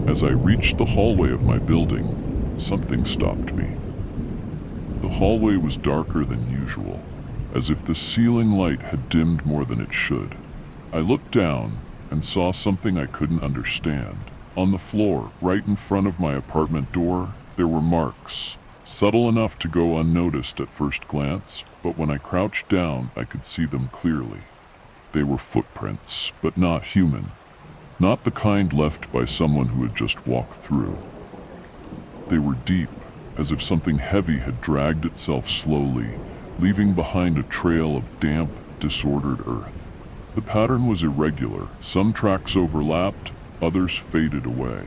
Speaker 1: as I reached the hallway of my building, something stopped me. The hallway was darker than usual, as if the ceiling light had dimmed more than it should. I looked down and saw something I couldn't understand. On the floor, right in front of my apartment door, there were marks, subtle enough to go unnoticed at first glance, but when I crouched down, I could see them clearly. They were footprints, but not human. Not the kind left by someone who had just walked through. They were deep, as if something heavy had dragged itself slowly, leaving behind a trail of damp, disordered earth. The pattern was irregular. Some tracks overlapped, others faded away.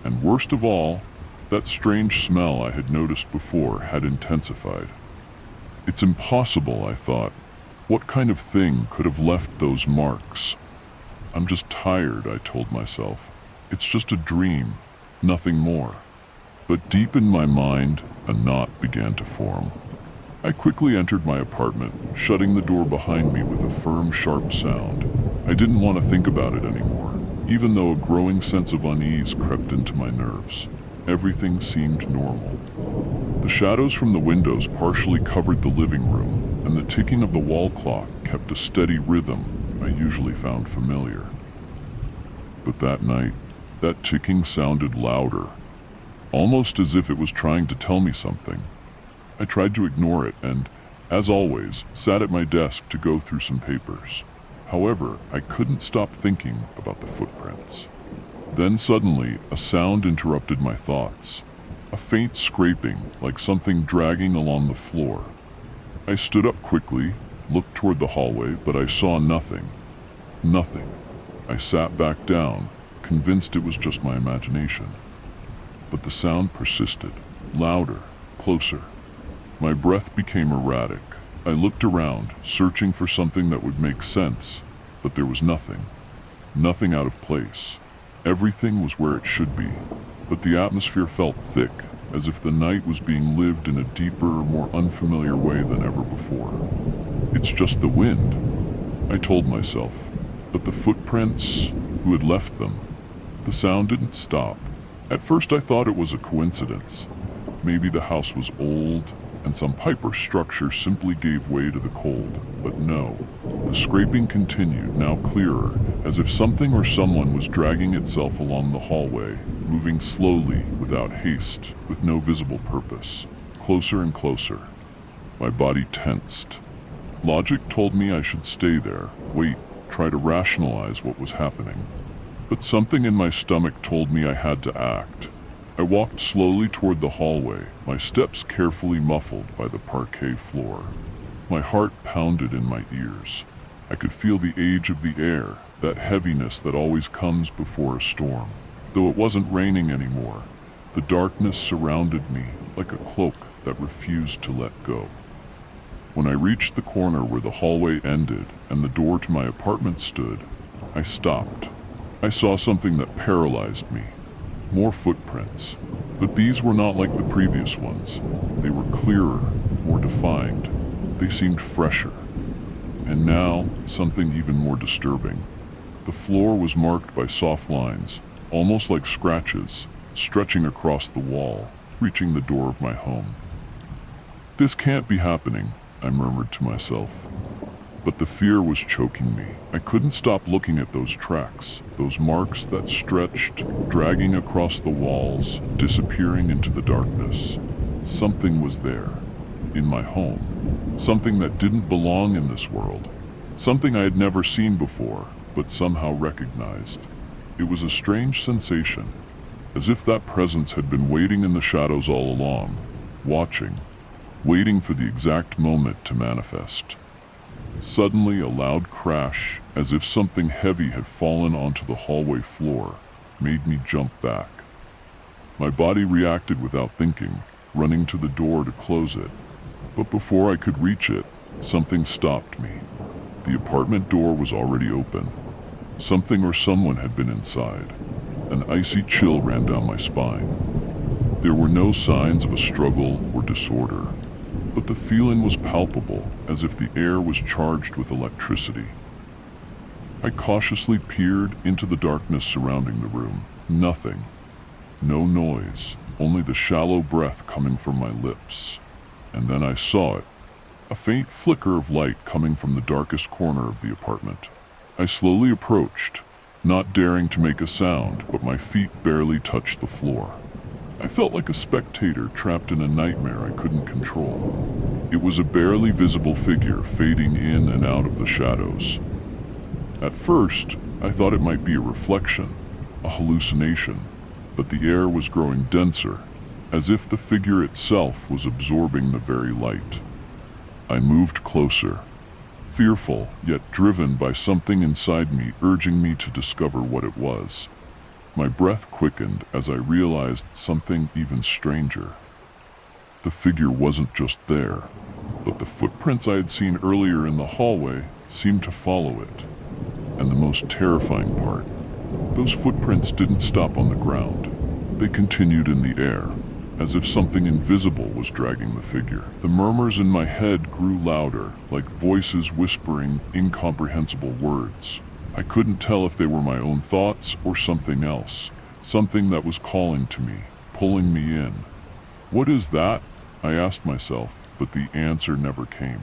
Speaker 1: And worst of all, that strange smell I had noticed before had intensified. It's impossible, I thought. What kind of thing could have left those marks? I'm just tired, I told myself. It's just a dream, nothing more. But deep in my mind, a knot began to form. I quickly entered my apartment, shutting the door behind me with a firm, sharp sound. I didn't want to think about it anymore, even though a growing sense of unease crept into my nerves. Everything seemed normal. The shadows from the windows partially covered the living room, and the ticking of the wall clock kept a steady rhythm I usually found familiar. But that night, that ticking sounded louder, almost as if it was trying to tell me something. I tried to ignore it and, as always, sat at my desk to go through some papers. However, I couldn't stop thinking about the footprints. Then suddenly, a sound interrupted my thoughts. A faint scraping, like something dragging along the floor. I stood up quickly, looked toward the hallway, but I saw nothing. Nothing. I sat back down, convinced it was just my imagination. But the sound persisted, louder, closer. My breath became erratic. I looked around, searching for something that would make sense, but there was nothing. Nothing out of place. Everything was where it should be, but the atmosphere felt thick, as if the night was being lived in a deeper, more unfamiliar way than ever before. It's just the wind, I told myself, but the footprints, who had left them? The sound didn't stop. At first I thought it was a coincidence. Maybe the house was old, and some pipe or structure simply gave way to the cold. But no, the scraping continued, now clearer, as if something or someone was dragging itself along the hallway, moving slowly, without haste, with no visible purpose. Closer and closer. My body tensed. Logic told me I should stay there, wait, try to rationalize what was happening. But something in my stomach told me I had to act. I walked slowly toward the hallway, my steps carefully muffled by the parquet floor. My heart pounded in my ears. I could feel the age of the air, that heaviness that always comes before a storm. Though it wasn't raining anymore, the darkness surrounded me like a cloak that refused to let go. When I reached the corner where the hallway ended and the door to my apartment stood, I stopped. I saw something that paralyzed me. More footprints. But these were not like the previous ones. They were clearer, more defined. They seemed fresher. And now, something even more disturbing. The floor was marked by soft lines, almost like scratches, stretching across the wall, reaching the door of my home. This can't be happening, I murmured to myself. But the fear was choking me. I couldn't stop looking at those tracks, those marks that stretched, dragging across the walls, disappearing into the darkness. Something was there, in my home. Something that didn't belong in this world. Something I had never seen before, but somehow recognized. It was a strange sensation, as if that presence had been waiting in the shadows all along, watching, waiting for the exact moment to manifest. Suddenly, a loud crash, as if something heavy had fallen onto the hallway floor, made me jump back. My body reacted without thinking, running to the door to close it. But before I could reach it, something stopped me. The apartment door was already open. Something or someone had been inside. An icy chill ran down my spine. There were no signs of a struggle or disorder, but the feeling was palpable, as if the air was charged with electricity. I cautiously peered into the darkness surrounding the room. Nothing. No noise, only the shallow breath coming from my lips. And then I saw it, a faint flicker of light coming from the darkest corner of the apartment. I slowly approached, not daring to make a sound, but my feet barely touched the floor. I felt like a spectator trapped in a nightmare I couldn't control. It was a barely visible figure fading in and out of the shadows. At first, I thought it might be a reflection, a hallucination, but the air was growing denser, as if the figure itself was absorbing the very light. I moved closer, fearful yet driven by something inside me urging me to discover what it was. My breath quickened as I realized something even stranger. The figure wasn't just there, but the footprints I had seen earlier in the hallway seemed to follow it. And the most terrifying part, those footprints didn't stop on the ground. They continued in the air, as if something invisible was dragging the figure. The murmurs in my head grew louder, like voices whispering incomprehensible words. I couldn't tell if they were my own thoughts or something else, something that was calling to me, pulling me in. What is that? I asked myself, but the answer never came.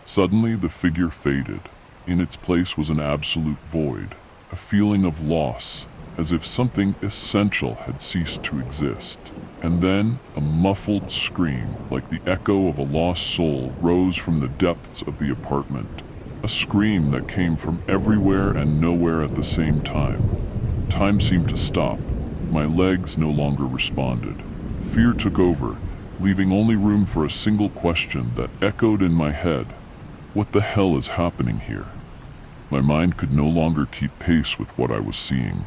Speaker 1: Suddenly, the figure faded. In its place was an absolute void, a feeling of loss, as if something essential had ceased to exist. And then, a muffled scream, like the echo of a lost soul, rose from the depths of the apartment. A scream that came from everywhere and nowhere at the same time. Time seemed to stop. My legs no longer responded. Fear took over, leaving only room for a single question that echoed in my head. What the hell is happening here? My mind could no longer keep pace with what I was seeing.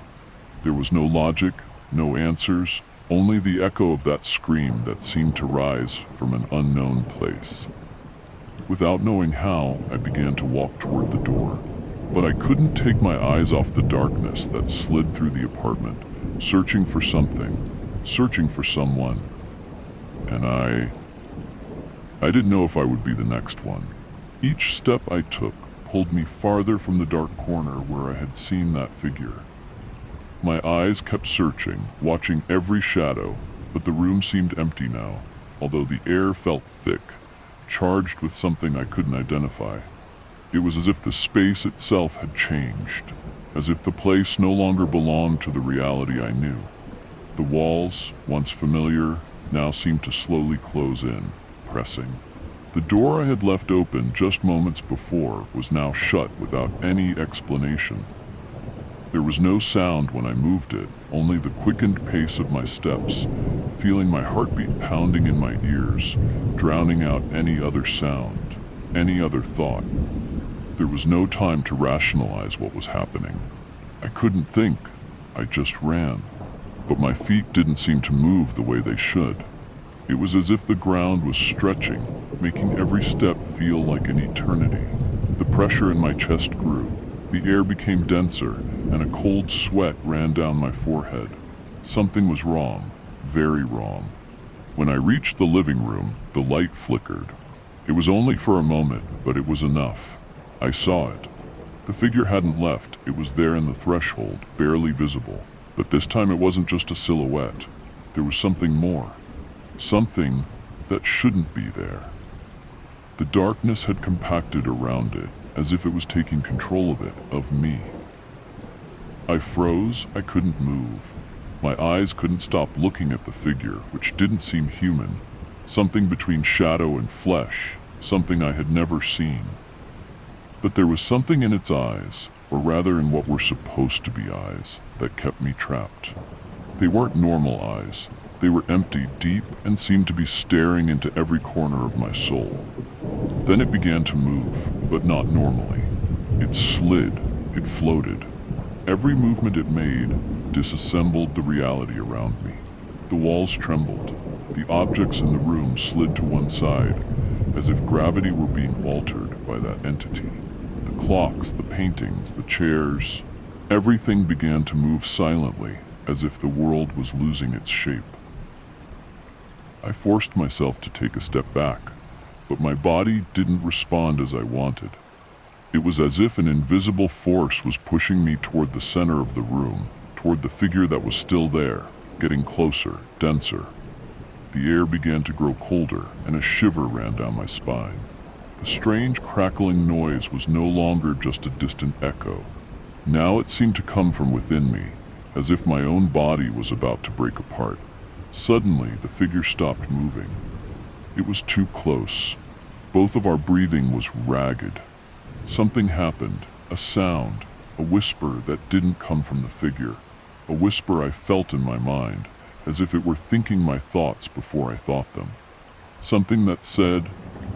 Speaker 1: There was no logic, no answers, only the echo of that scream that seemed to rise from an unknown place. Without knowing how, I began to walk toward the door. But I couldn't take my eyes off the darkness that slid through the apartment, searching for something, searching for someone. And I didn't know if I would be the next one. Each step I took pulled me farther from the dark corner where I had seen that figure. My eyes kept searching, watching every shadow, but the room seemed empty now, although the air felt thick, charged with something I couldn't identify. It was as if the space itself had changed, as if the place no longer belonged to the reality I knew. The walls, once familiar, now seemed to slowly close in, pressing. The door I had left open just moments before was now shut without any explanation. There was no sound when I moved it, only the quickened pace of my steps, feeling my heartbeat pounding in my ears, drowning out any other sound, any other thought. There was no time to rationalize what was happening. I couldn't think, I just ran. But my feet didn't seem to move the way they should. It was as if the ground was stretching, making every step feel like an eternity. The pressure in my chest grew. The air became denser, and a cold sweat ran down my forehead. Something was wrong, very wrong. When I reached the living room, the light flickered. It was only for a moment, but it was enough. I saw it. The figure hadn't left. It was there in the threshold, barely visible. But this time it wasn't just a silhouette. There was something more. Something that shouldn't be there. The darkness had compacted around it, as if it was taking control of it, of me. I froze. I couldn't move. My eyes couldn't stop looking at the figure, which didn't seem human. Something between shadow and flesh, something I had never seen. But there was something in its eyes, or rather in what were supposed to be eyes, that kept me trapped. They weren't normal eyes. They were empty, deep, and seemed to be staring into every corner of my soul. Then it began to move, but not normally. It slid. It floated. Every movement it made disassembled the reality around me. The walls trembled. The objects in the room slid to one side, as if gravity were being altered by that entity. The clocks, the paintings, the chairs, everything began to move silently, as if the world was losing its shape. I forced myself to take a step back, but my body didn't respond as I wanted. It was as if an invisible force was pushing me toward the center of the room, toward the figure that was still there, getting closer, denser. The air began to grow colder, and a shiver ran down my spine. The strange crackling noise was no longer just a distant echo. Now it seemed to come from within me, as if my own body was about to break apart. Suddenly, the figure stopped moving. It was too close. Both of our breathing was ragged. Something happened, a sound, a whisper that didn't come from the figure, a whisper I felt in my mind, as if it were thinking my thoughts before I thought them. Something that said,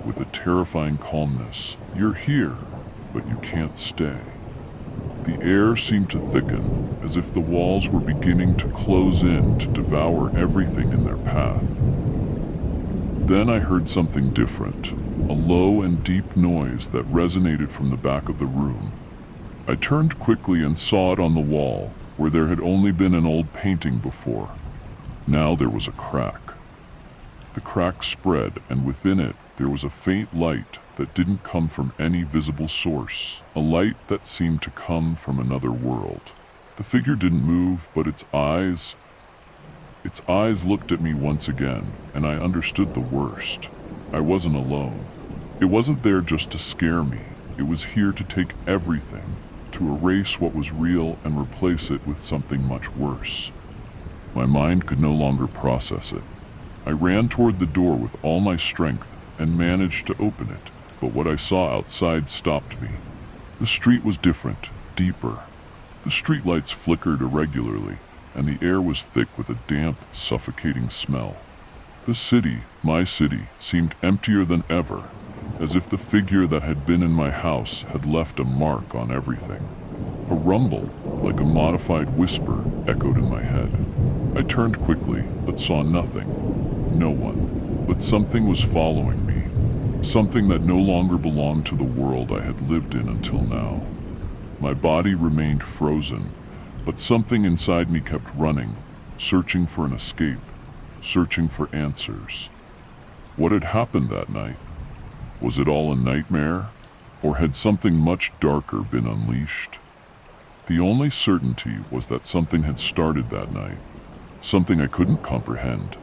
Speaker 1: with a terrifying calmness, "You're here, but you can't stay." The air seemed to thicken, as if the walls were beginning to close in to devour everything in their path. Then I heard something different, a low and deep noise that resonated from the back of the room. I turned quickly and saw it on the wall, where there had only been an old painting before. Now there was a crack. The crack spread, and within it there was a faint light that didn't come from any visible source, a light that seemed to come from another world. The figure didn't move, but its eyes looked at me once again, and I understood the worst. I wasn't alone. It wasn't there just to scare me. It was here to take everything, to erase what was real and replace it with something much worse. My mind could no longer process it. I ran toward the door with all my strength and managed to open it, but what I saw outside stopped me. The street was different, deeper. The streetlights flickered irregularly, and the air was thick with a damp, suffocating smell. The city, my city, seemed emptier than ever, as if the figure that had been in my house had left a mark on everything. A rumble, like a modified whisper, echoed in my head. I turned quickly, but saw nothing. No one. But something was following me. Something that no longer belonged to the world I had lived in until now. My body remained frozen, but something inside me kept running, searching for an escape, searching for answers. What had happened that night? Was it all a nightmare, or had something much darker been unleashed? The only certainty was that something had started that night, something I couldn't comprehend.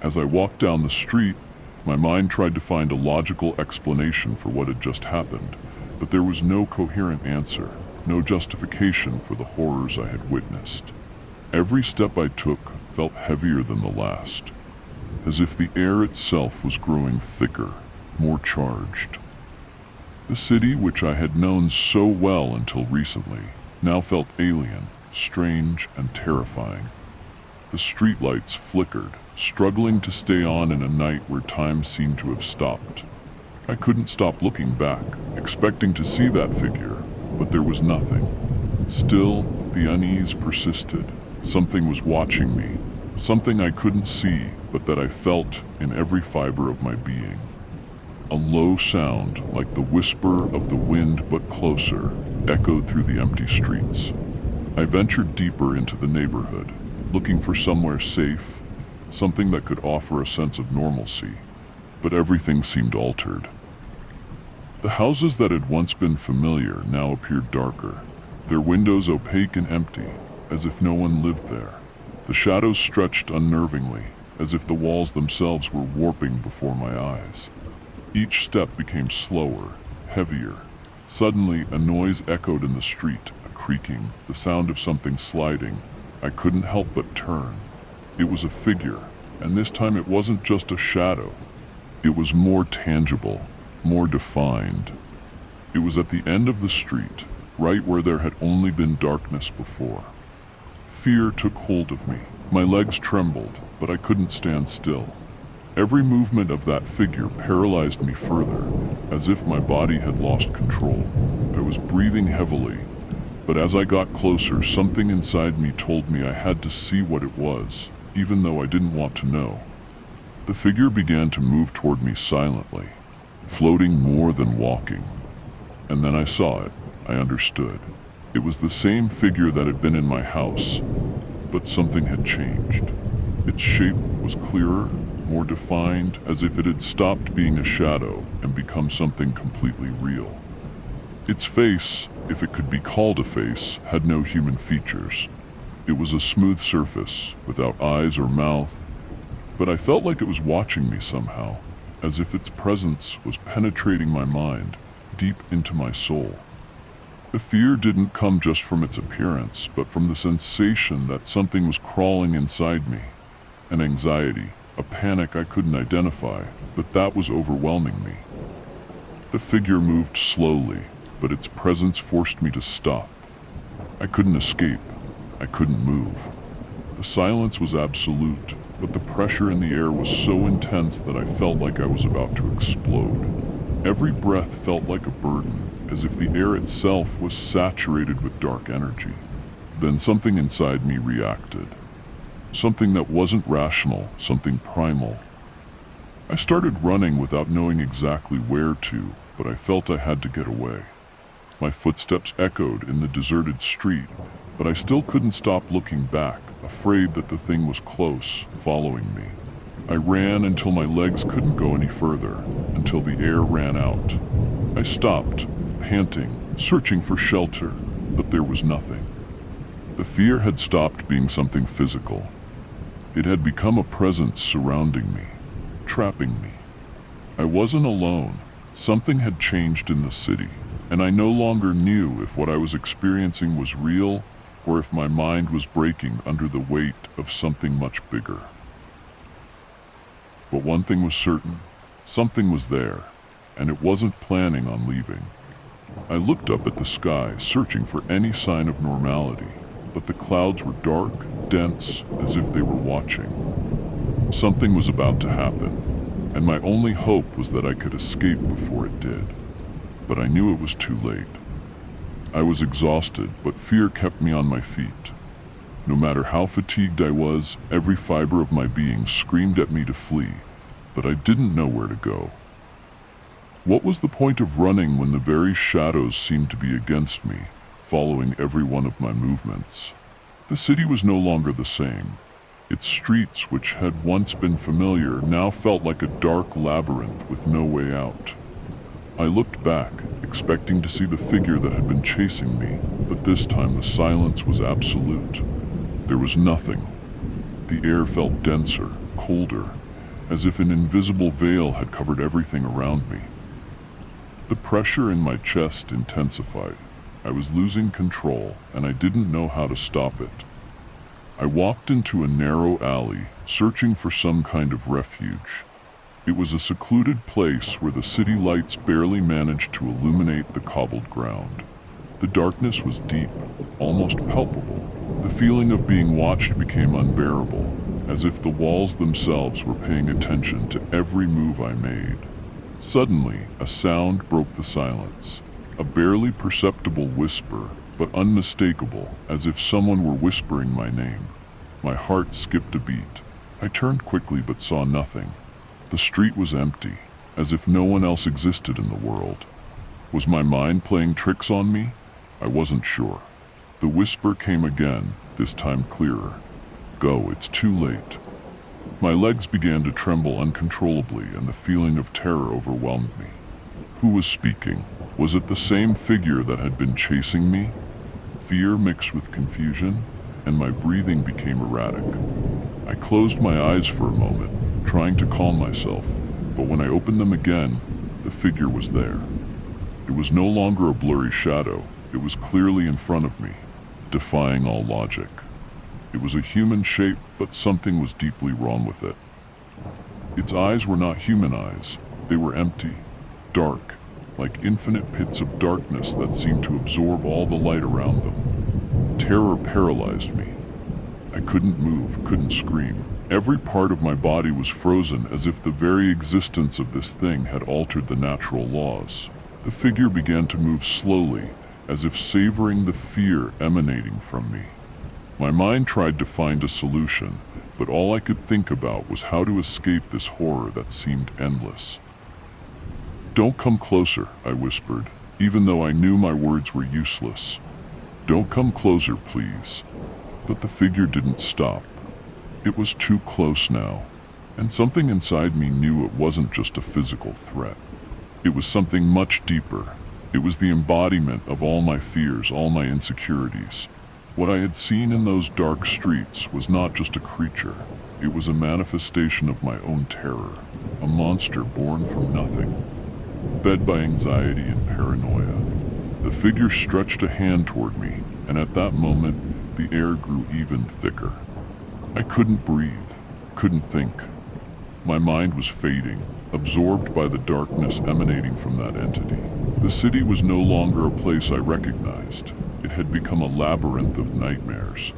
Speaker 1: As I walked down the street, my mind tried to find a logical explanation for what had just happened, but there was no coherent answer, no justification for the horrors I had witnessed. Every step I took felt heavier than the last, as if the air itself was growing thicker, more charged. The city, which I had known so well until recently, now felt alien, strange, and terrifying. The streetlights flickered, struggling to stay on in a night where time seemed to have stopped. I couldn't stop looking back, expecting to see that figure, but there was nothing. Still, the unease persisted. Something was watching me, something I couldn't see, but that I felt in every fiber of my being. A low sound, like the whisper of the wind but closer, echoed through the empty streets. I ventured deeper into the neighborhood, looking for somewhere safe, something that could offer a sense of normalcy, but everything seemed altered. The houses that had once been familiar now appeared darker, their windows opaque and empty, as if no one lived there. The shadows stretched unnervingly, as if the walls themselves were warping before my eyes. Each step became slower, heavier. Suddenly, a noise echoed in the street, a creaking, the sound of something sliding. I couldn't help but turn. It was a figure, and this time it wasn't just a shadow. It was more tangible, more defined. It was at the end of the street, right where there had only been darkness before. Fear took hold of me. My legs trembled, but I couldn't stand still. Every movement of that figure paralyzed me further, as if my body had lost control. I was breathing heavily, but as I got closer, something inside me told me I had to see what it was, even though I didn't want to know. The figure began to move toward me silently, floating more than walking. And then I saw it. I understood. It was the same figure that had been in my house, but something had changed. Its shape was clearer, more defined, as if it had stopped being a shadow and become something completely real. Its face, if it could be called a face, had no human features. It was a smooth surface, without eyes or mouth, but I felt like it was watching me somehow, as if its presence was penetrating my mind, deep into my soul. The fear didn't come just from its appearance, but from the sensation that something was crawling inside me. An anxiety, a panic I couldn't identify, but that was overwhelming me. The figure moved slowly, but its presence forced me to stop. I couldn't escape. I couldn't move. The silence was absolute, but the pressure in the air was so intense that I felt like I was about to explode. Every breath felt like a burden, as if the air itself was saturated with dark energy. Then something inside me reacted. Something that wasn't rational, something primal. I started running without knowing exactly where to, but I felt I had to get away. My footsteps echoed in the deserted street, but I still couldn't stop looking back, afraid that the thing was close, following me. I ran until my legs couldn't go any further, until the air ran out. I stopped, panting, searching for shelter, but there was nothing. The fear had stopped being something physical. It had become a presence surrounding me, trapping me. I wasn't alone. Something had changed in the city, and I no longer knew if what I was experiencing was real or if my mind was breaking under the weight of something much bigger. But one thing was certain, something was there, and it wasn't planning on leaving. I looked up at the sky, searching for any sign of normality, but the clouds were dark, dense, as if they were watching. Something was about to happen, and my only hope was that I could escape before it did. But I knew it was too late. I was exhausted, but fear kept me on my feet. No matter how fatigued I was, every fiber of my being screamed at me to flee, but I didn't know where to go. What was the point of running when the very shadows seemed to be against me, following every one of my movements? The city was no longer the same. Its streets, which had once been familiar, now felt like a dark labyrinth with no way out. I looked back, expecting to see the figure that had been chasing me, but this time the silence was absolute. There was nothing. The air felt denser, colder, as if an invisible veil had covered everything around me. The pressure in my chest intensified. I was losing control, and I didn't know how to stop it. I walked into a narrow alley, searching for some kind of refuge. It was a secluded place where the city lights barely managed to illuminate the cobbled ground. The darkness was deep, almost palpable. The feeling of being watched became unbearable, as if the walls themselves were paying attention to every move I made. Suddenly, a sound broke the silence. A barely perceptible whisper, but unmistakable, as if someone were whispering my name. My heart skipped a beat. I turned quickly but saw nothing. The street was empty, as if no one else existed in the world. Was my mind playing tricks on me? I wasn't sure. The whisper came again, this time clearer. Go, it's too late. My legs began to tremble uncontrollably, and the feeling of terror overwhelmed me. Who was speaking? Was it the same figure that had been chasing me? Fear mixed with confusion, and my breathing became erratic. I closed my eyes for a moment, trying to calm myself, but when I opened them again, the figure was there. It was no longer a blurry shadow. It was clearly in front of me, defying all logic. It was a human shape, but something was deeply wrong with it. Its eyes were not human eyes. They were empty, dark, like infinite pits of darkness that seemed to absorb all the light around them. Terror paralyzed me. I couldn't move, couldn't scream. Every part of my body was frozen, as if the very existence of this thing had altered the natural laws. The figure began to move slowly, as if savoring the fear emanating from me. My mind tried to find a solution, but all I could think about was how to escape this horror that seemed endless. "Don't come closer," I whispered, even though I knew my words were useless. "Don't come closer, please." But the figure didn't stop. It was too close now, and something inside me knew it wasn't just a physical threat. It was something much deeper. It was the embodiment of all my fears, all my insecurities. What I had seen in those dark streets was not just a creature. It was a manifestation of my own terror, a monster born from nothing, fed by anxiety and paranoia. The figure stretched a hand toward me, and at that moment, the air grew even thicker. I couldn't breathe, couldn't think. My mind was fading, absorbed by the darkness emanating from that entity. The city was no longer a place I recognized. It had become a labyrinth of nightmares,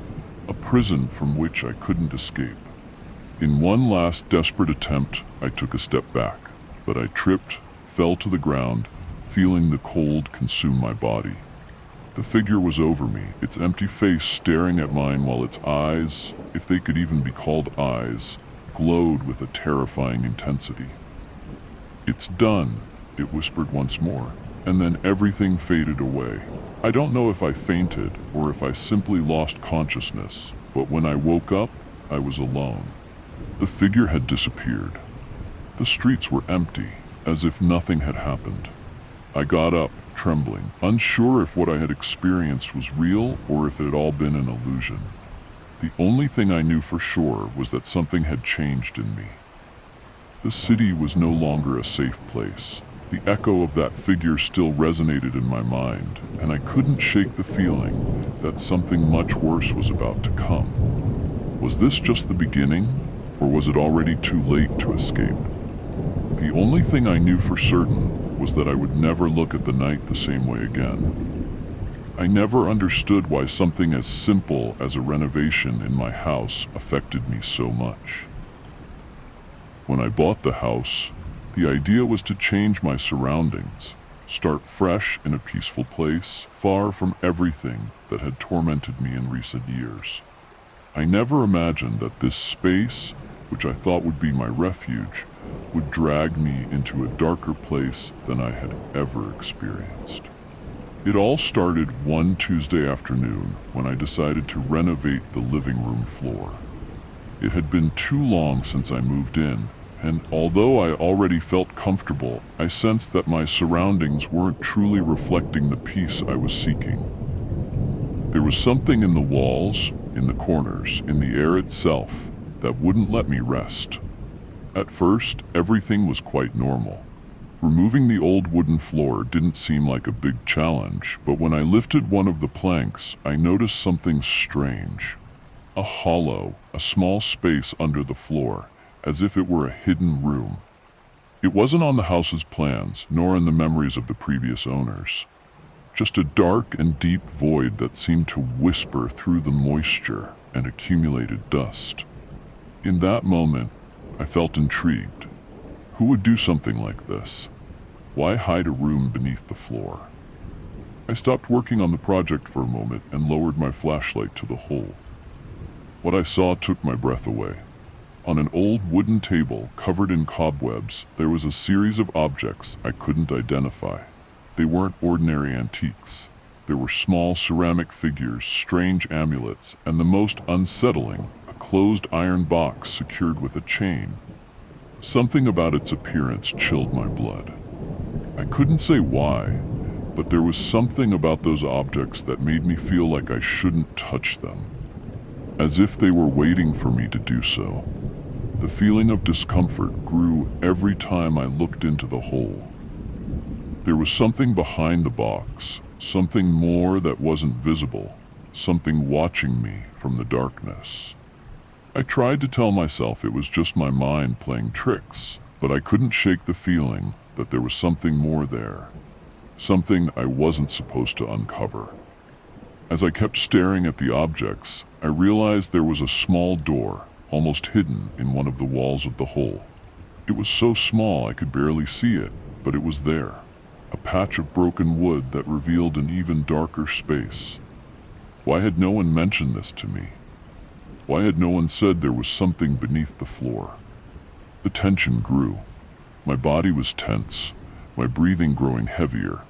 Speaker 1: a prison from which I couldn't escape. In one last desperate attempt, I took a step back, but I tripped, fell to the ground, feeling the cold consume my body. The figure was over me, its empty face staring at mine while its eyes, if they could even be called eyes, glowed with a terrifying intensity. "It's done," it whispered once more, and then everything faded away. I don't know if I fainted or if I simply lost consciousness, but when I woke up, I was alone. The figure had disappeared. The streets were empty, as if nothing had happened. I got up, trembling, unsure if what I had experienced was real or if it had all been an illusion. The only thing I knew for sure was that something had changed in me. The city was no longer a safe place. The echo of that figure still resonated in my mind, and I couldn't shake the feeling that something much worse was about to come. Was this just the beginning, or was it already too late to escape? The only thing I knew for certain was that I would never look at the night the same way again. I never understood why something as simple as a renovation in my house affected me so much. When I bought the house, the idea was to change my surroundings, start fresh in a peaceful place, far from everything that had tormented me in recent years. I never imagined that this space, which I thought would be my refuge, would drag me into a darker place than I had ever experienced. It all started one Tuesday afternoon when I decided to renovate the living room floor. It had been too long since I moved in, and although I already felt comfortable, I sensed that my surroundings weren't truly reflecting the peace I was seeking. There was something in the walls, in the corners, in the air itself, that wouldn't let me rest. At first, everything was quite normal. Removing the old wooden floor didn't seem like a big challenge, but when I lifted one of the planks, I noticed something strange. A hollow, a small space under the floor, as if it were a hidden room. It wasn't on the house's plans, nor in the memories of the previous owners. Just a dark and deep void that seemed to whisper through the moisture and accumulated dust. In that moment, I felt intrigued. Who would do something like this? Why hide a room beneath the floor? I stopped working on the project for a moment and lowered my flashlight to the hole. What I saw took my breath away. On an old wooden table covered in cobwebs, there was a series of objects I couldn't identify. They weren't ordinary antiques. There were small ceramic figures, strange amulets, and the most unsettling, a closed iron box secured with a chain. Something about its appearance chilled my blood. I couldn't say why, but there was something about those objects that made me feel like I shouldn't touch them, as if they were waiting for me to do so. The feeling of discomfort grew every time I looked into the hole. There was something behind the box, something more that wasn't visible, something watching me from the darkness. I tried to tell myself it was just my mind playing tricks, but I couldn't shake the feeling that there was something more there, something I wasn't supposed to uncover. As I kept staring at the objects, I realized there was a small door, almost hidden in one of the walls of the hole. It was so small I could barely see it, but it was there, a patch of broken wood that revealed an even darker space. Why had no one mentioned this to me? Why had no one said there was something beneath the floor? The tension grew. My body was tense, my breathing growing heavier.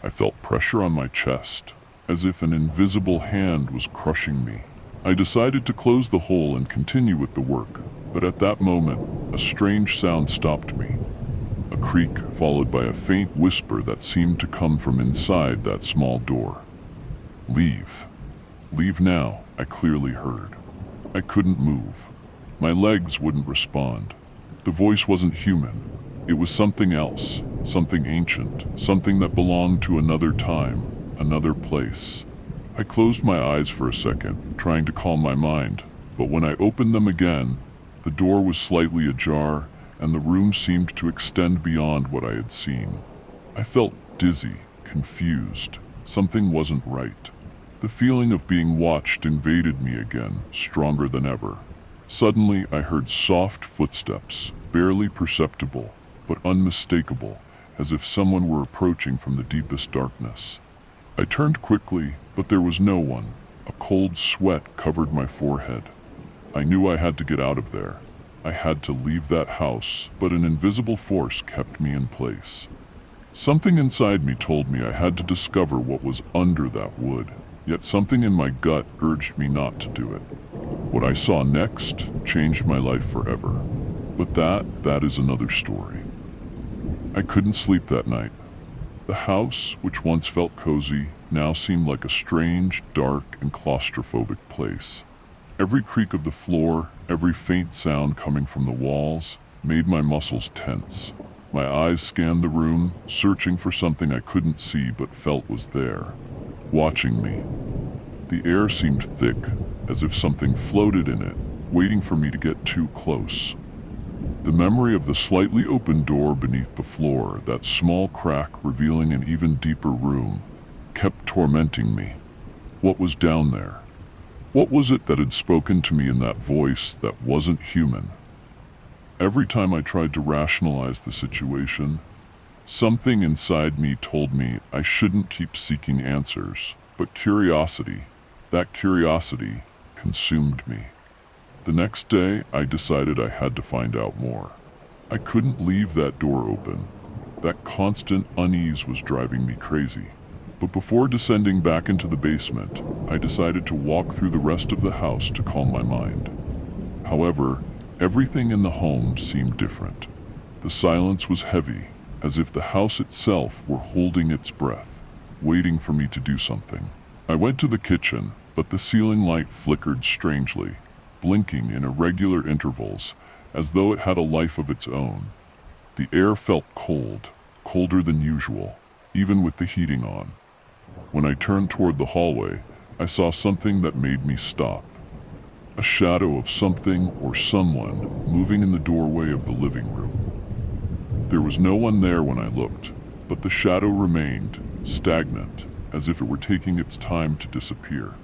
Speaker 1: I felt pressure on my chest, as if an invisible hand was crushing me. I decided to close the hole and continue with the work, but at that moment, a strange sound stopped me. A creak followed by a faint whisper that seemed to come from inside that small door. "Leave. Leave now," I clearly heard. I couldn't move. My legs wouldn't respond. The voice wasn't human. It was something else, something ancient, something that belonged to another time, another place. I closed my eyes for a second, trying to calm my mind, but when I opened them again, the door was slightly ajar, and the room seemed to extend beyond what I had seen. I felt dizzy, confused. Something wasn't right. The feeling of being watched invaded me again, stronger than ever. Suddenly, I heard soft footsteps, barely perceptible, but unmistakable, as if someone were approaching from the deepest darkness. I turned quickly, but there was no one. A cold sweat covered my forehead. I knew I had to get out of there. I had to leave that house, but an invisible force kept me in place. Something inside me told me I had to discover what was under that wood, yet something in my gut urged me not to do it. What I saw next changed my life forever, but that is another story. I couldn't sleep that night. The house, which once felt cozy, now seemed like a strange, dark, and claustrophobic place. Every creak of the floor, every faint sound coming from the walls, made my muscles tense. My eyes scanned the room, searching for something I couldn't see but felt was there, watching me. The air seemed thick, as if something floated in it, waiting for me to get too close. The memory of the slightly open door beneath the floor, that small crack revealing an even deeper room, kept tormenting me. What was down there? What was it that had spoken to me in that voice that wasn't human? Every time I tried to rationalize the situation, something inside me told me I shouldn't keep seeking answers, but curiosity, that curiosity, consumed me. The next day, I decided I had to find out more. I couldn't leave that door open. That constant unease was driving me crazy. But before descending back into the basement, I decided to walk through the rest of the house to calm my mind. However, Everything in the home seemed different. The silence was heavy, as if the house itself were holding its breath, waiting for me to do something. I went to the kitchen, but the ceiling light flickered strangely, blinking in irregular intervals, as though it had a life of its own. The air felt cold, colder than usual, even with the heating on. When I turned toward the hallway, I saw something that made me stop. A shadow of something or someone moving in the doorway of the living room. There was no one there when I looked, but the shadow remained, stagnant, as if it were taking its time to disappear.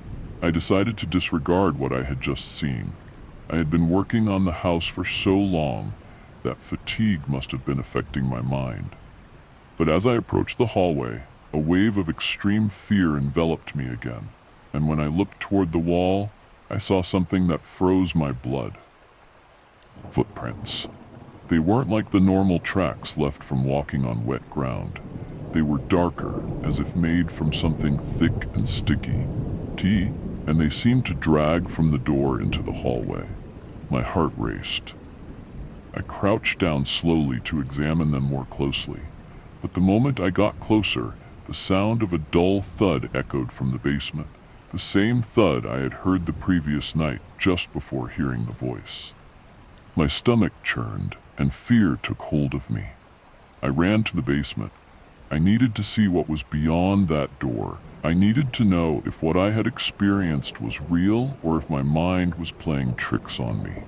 Speaker 1: I decided to disregard what I had just seen. I had been working on the house for so long that fatigue must have been affecting my mind. But as I approached the hallway, a wave of extreme fear enveloped me again, and when I looked toward the wall, I saw something that froze my blood. Footprints. They weren't like the normal tracks left from walking on wet ground. They were darker, as if made from something thick and sticky. And they seemed to drag from the door into the hallway. My heart raced. I crouched down slowly to examine them more closely, but the moment I got closer, the sound of a dull thud echoed from the basement, the same thud I had heard the previous night just before hearing the voice. My stomach churned, and fear took hold of me. I ran to the basement. I needed to see what was beyond that door. I needed to know if what I had experienced was real or if my mind was playing tricks on me.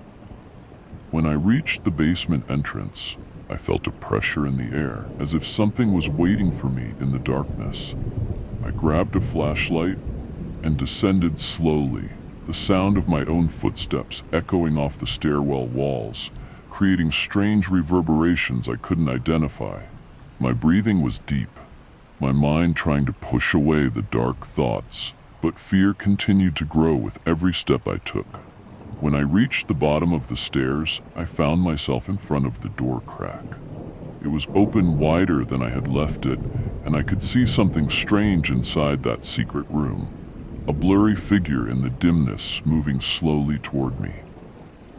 Speaker 1: When I reached the basement entrance, I felt a pressure in the air, as if something was waiting for me in the darkness. I grabbed a flashlight and descended slowly, the sound of my own footsteps echoing off the stairwell walls, creating strange reverberations I couldn't identify. My breathing was deep, my mind trying to push away the dark thoughts, but fear continued to grow with every step I took. When I reached the bottom of the stairs, I found myself in front of the door crack. It was open wider than I had left it, and I could see something strange inside that secret room. A blurry figure in the dimness moving slowly toward me.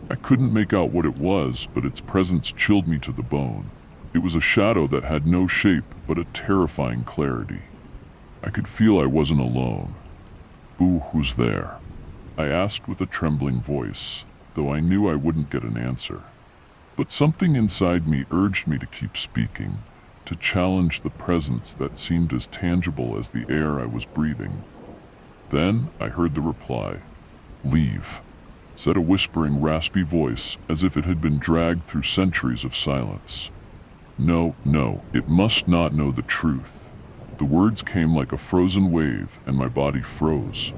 Speaker 1: I couldn't make out what it was, but its presence chilled me to the bone. It was a shadow that had no shape but a terrifying clarity. I could feel I wasn't alone. "Boo, who's there?" I asked with a trembling voice, though I knew I wouldn't get an answer. But something inside me urged me to keep speaking, to challenge the presence that seemed as tangible as the air I was breathing. Then I heard the reply. "Leave," said a whispering, raspy voice, as if it had been dragged through centuries of silence. No, it must not know the truth. The words came like a frozen wave, and my body froze.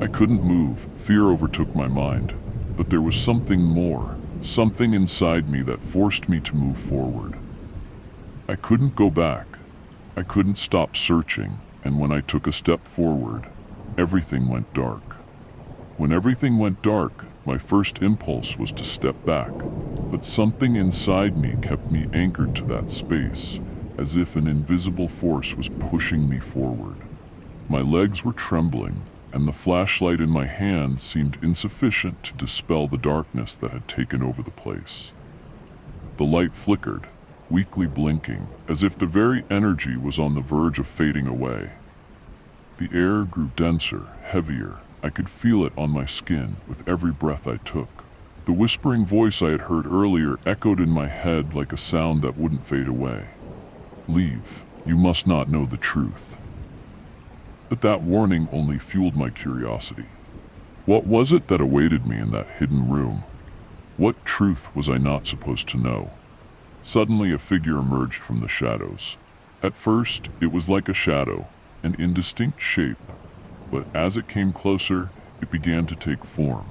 Speaker 1: I couldn't move, fear overtook my mind, but there was something more, something inside me that forced me to move forward. I couldn't go back. I couldn't stop searching, and when I took a step forward, everything went dark. When everything went dark, my first impulse was to step back, but something inside me kept me anchored to that space, as if an invisible force was pushing me forward. My legs were trembling, and the flashlight in my hand seemed insufficient to dispel the darkness that had taken over the place. The light flickered, weakly blinking, as if the very energy was on the verge of fading away. The air grew denser, heavier. I could feel it on my skin with every breath I took. The whispering voice I had heard earlier echoed in my head like a sound that wouldn't fade away. "Leave. You must not know the truth." But that warning only fueled my curiosity. What was it that awaited me in that hidden room? What truth was I not supposed to know? Suddenly a figure emerged from the shadows. At first, it was like a shadow, an indistinct shape, but as it came closer, it began to take form.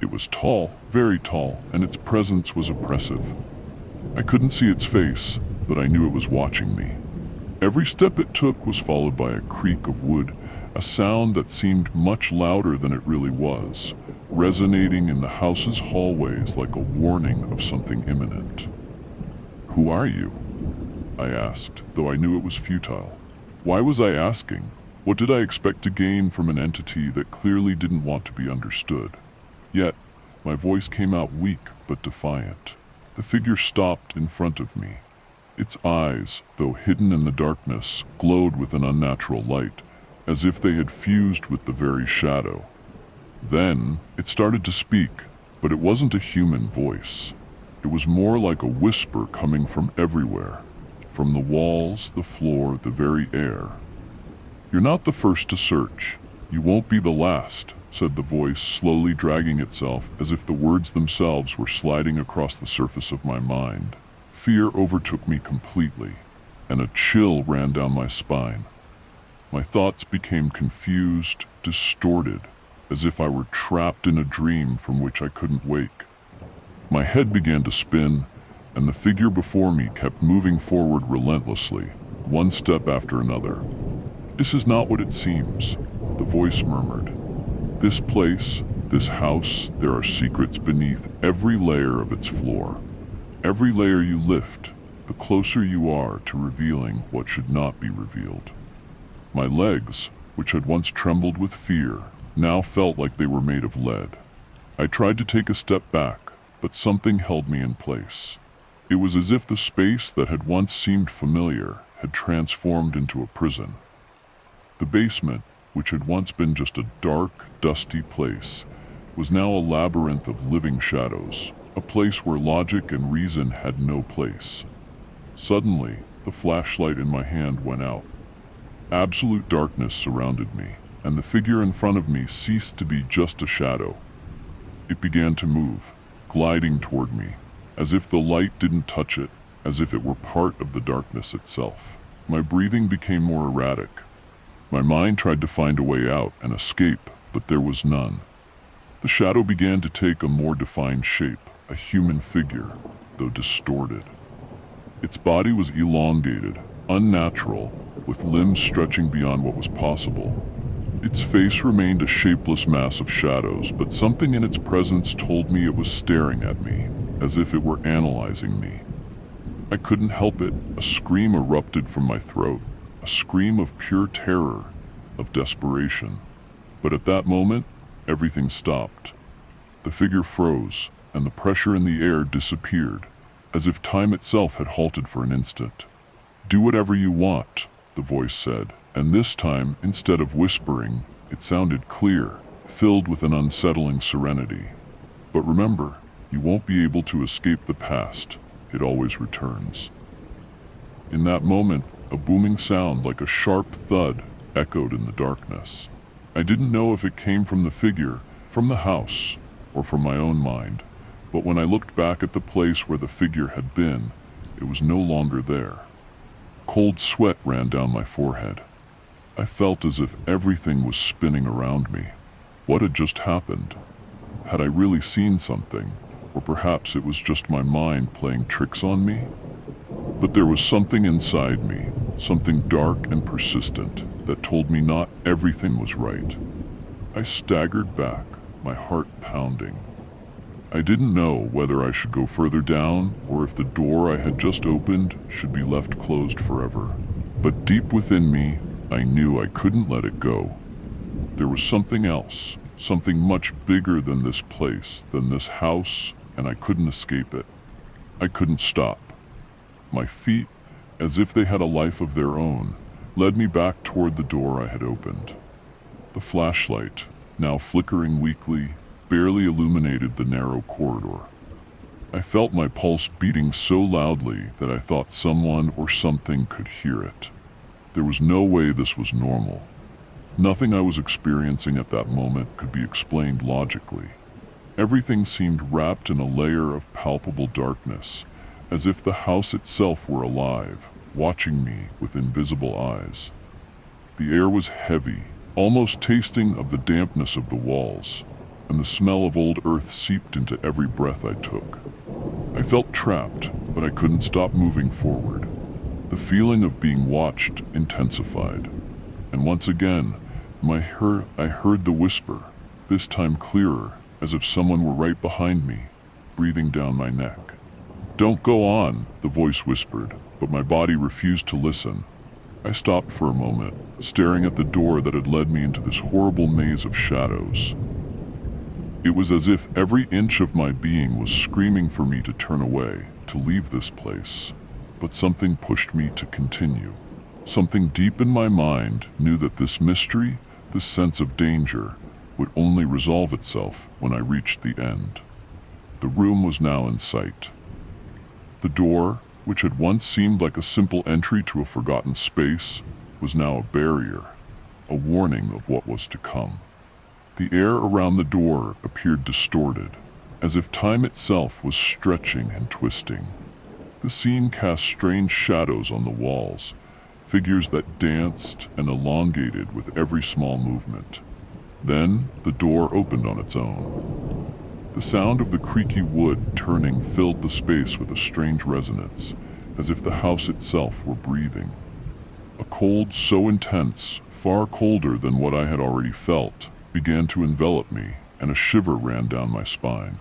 Speaker 1: It was tall, very tall, and its presence was oppressive. I couldn't see its face, but I knew it was watching me. Every step it took was followed by a creak of wood, a sound that seemed much louder than it really was, resonating in the house's hallways like a warning of something imminent. "Who are you?" I asked, though I knew it was futile. Why was I asking? What did I expect to gain from an entity that clearly didn't want to be understood? Yet, My voice came out weak but defiant. The figure stopped in front of me. Its eyes, though hidden in the darkness, glowed with an unnatural light, as if they had fused with the very shadow. Then it started to speak, but it wasn't a human voice. It was more like a whisper coming from everywhere, from the walls, the floor, the very air. "You're not the first to search. You won't be the last," said the voice, slowly dragging itself as if the words themselves were sliding across the surface of my mind. Fear overtook me completely, and a chill ran down my spine. My thoughts became confused, distorted, as if I were trapped in a dream from which I couldn't wake. My head began to spin, and the figure before me kept moving forward relentlessly, one step after another. "This is not what it seems," the voice murmured. "This place, this house, there are secrets beneath every layer of its floor. Every layer you lift, the closer you are to revealing what should not be revealed." My legs, which had once trembled with fear, now felt like they were made of lead. I tried to take a step back, but something held me in place. It was as if the space that had once seemed familiar had transformed into a prison. The basement, which had once been just a dark, dusty place, was now a labyrinth of living shadows, a place where logic and reason had no place. Suddenly, the flashlight in my hand went out. Absolute darkness surrounded me, and the figure in front of me ceased to be just a shadow. It began to move, gliding toward me, as if the light didn't touch it, as if it were part of the darkness itself. My breathing became more erratic. My mind tried to find a way out and escape, but there was none. The shadow began to take a more defined shape, a human figure, though distorted. Its body was elongated, unnatural, with limbs stretching beyond what was possible. Its face remained a shapeless mass of shadows, but something in its presence told me it was staring at me, as if it were analyzing me. I couldn't help it. A scream erupted from my throat, a scream of pure terror, of desperation. But at that moment, everything stopped. The figure froze, and the pressure in the air disappeared, as if time itself had halted for an instant. "Do whatever you want," the voice said, and this time, instead of whispering, it sounded clear, filled with an unsettling serenity. "But remember, you won't be able to escape the past. It always returns." In that moment, a booming sound like a sharp thud echoed in the darkness. I didn't know if it came from the figure, from the house, or from my own mind, but when I looked back at the place where the figure had been, it was no longer there. Cold sweat ran down my forehead. I felt as if everything was spinning around me. What had just happened? Had I really seen something? Or perhaps it was just my mind playing tricks on me? But there was something inside me, something dark and persistent, that told me not everything was right. I staggered back, my heart pounding. I didn't know whether I should go further down or if the door I had just opened should be left closed forever. But deep within me, I knew I couldn't let it go. There was something else, something much bigger than this place, than this house, and I couldn't escape it. I couldn't stop. My feet, as if they had a life of their own, led me back toward the door I had opened. The flashlight, now flickering weakly, barely illuminated the narrow corridor. I felt my pulse beating so loudly that I thought someone or something could hear it. There was no way this was normal. Nothing I was experiencing at that moment could be explained logically. Everything seemed wrapped in a layer of palpable darkness, as if the house itself were alive, watching me with invisible eyes. The air was heavy, almost tasting of the dampness of the walls, and the smell of old earth seeped into every breath I took. I felt trapped, but I couldn't stop moving forward. The feeling of being watched intensified, and once again, I heard the whisper, this time clearer, as if someone were right behind me, breathing down my neck. "Don't go on," the voice whispered, but my body refused to listen. I stopped for a moment, staring at the door that had led me into this horrible maze of shadows. It was as if every inch of my being was screaming for me to turn away, to leave this place. But something pushed me to continue. Something deep in my mind knew that this mystery, this sense of danger, would only resolve itself when I reached the end. The room was now in sight. The door, which had once seemed like a simple entry to a forgotten space, was now a barrier, a warning of what was to come. The air around the door appeared distorted, as if time itself was stretching and twisting. The scene cast strange shadows on the walls, figures that danced and elongated with every small movement. Then the door opened on its own. The sound of the creaky wood turning filled the space with a strange resonance, as if the house itself were breathing. A cold so intense, far colder than what I had already felt, began to envelop me, and a shiver ran down my spine.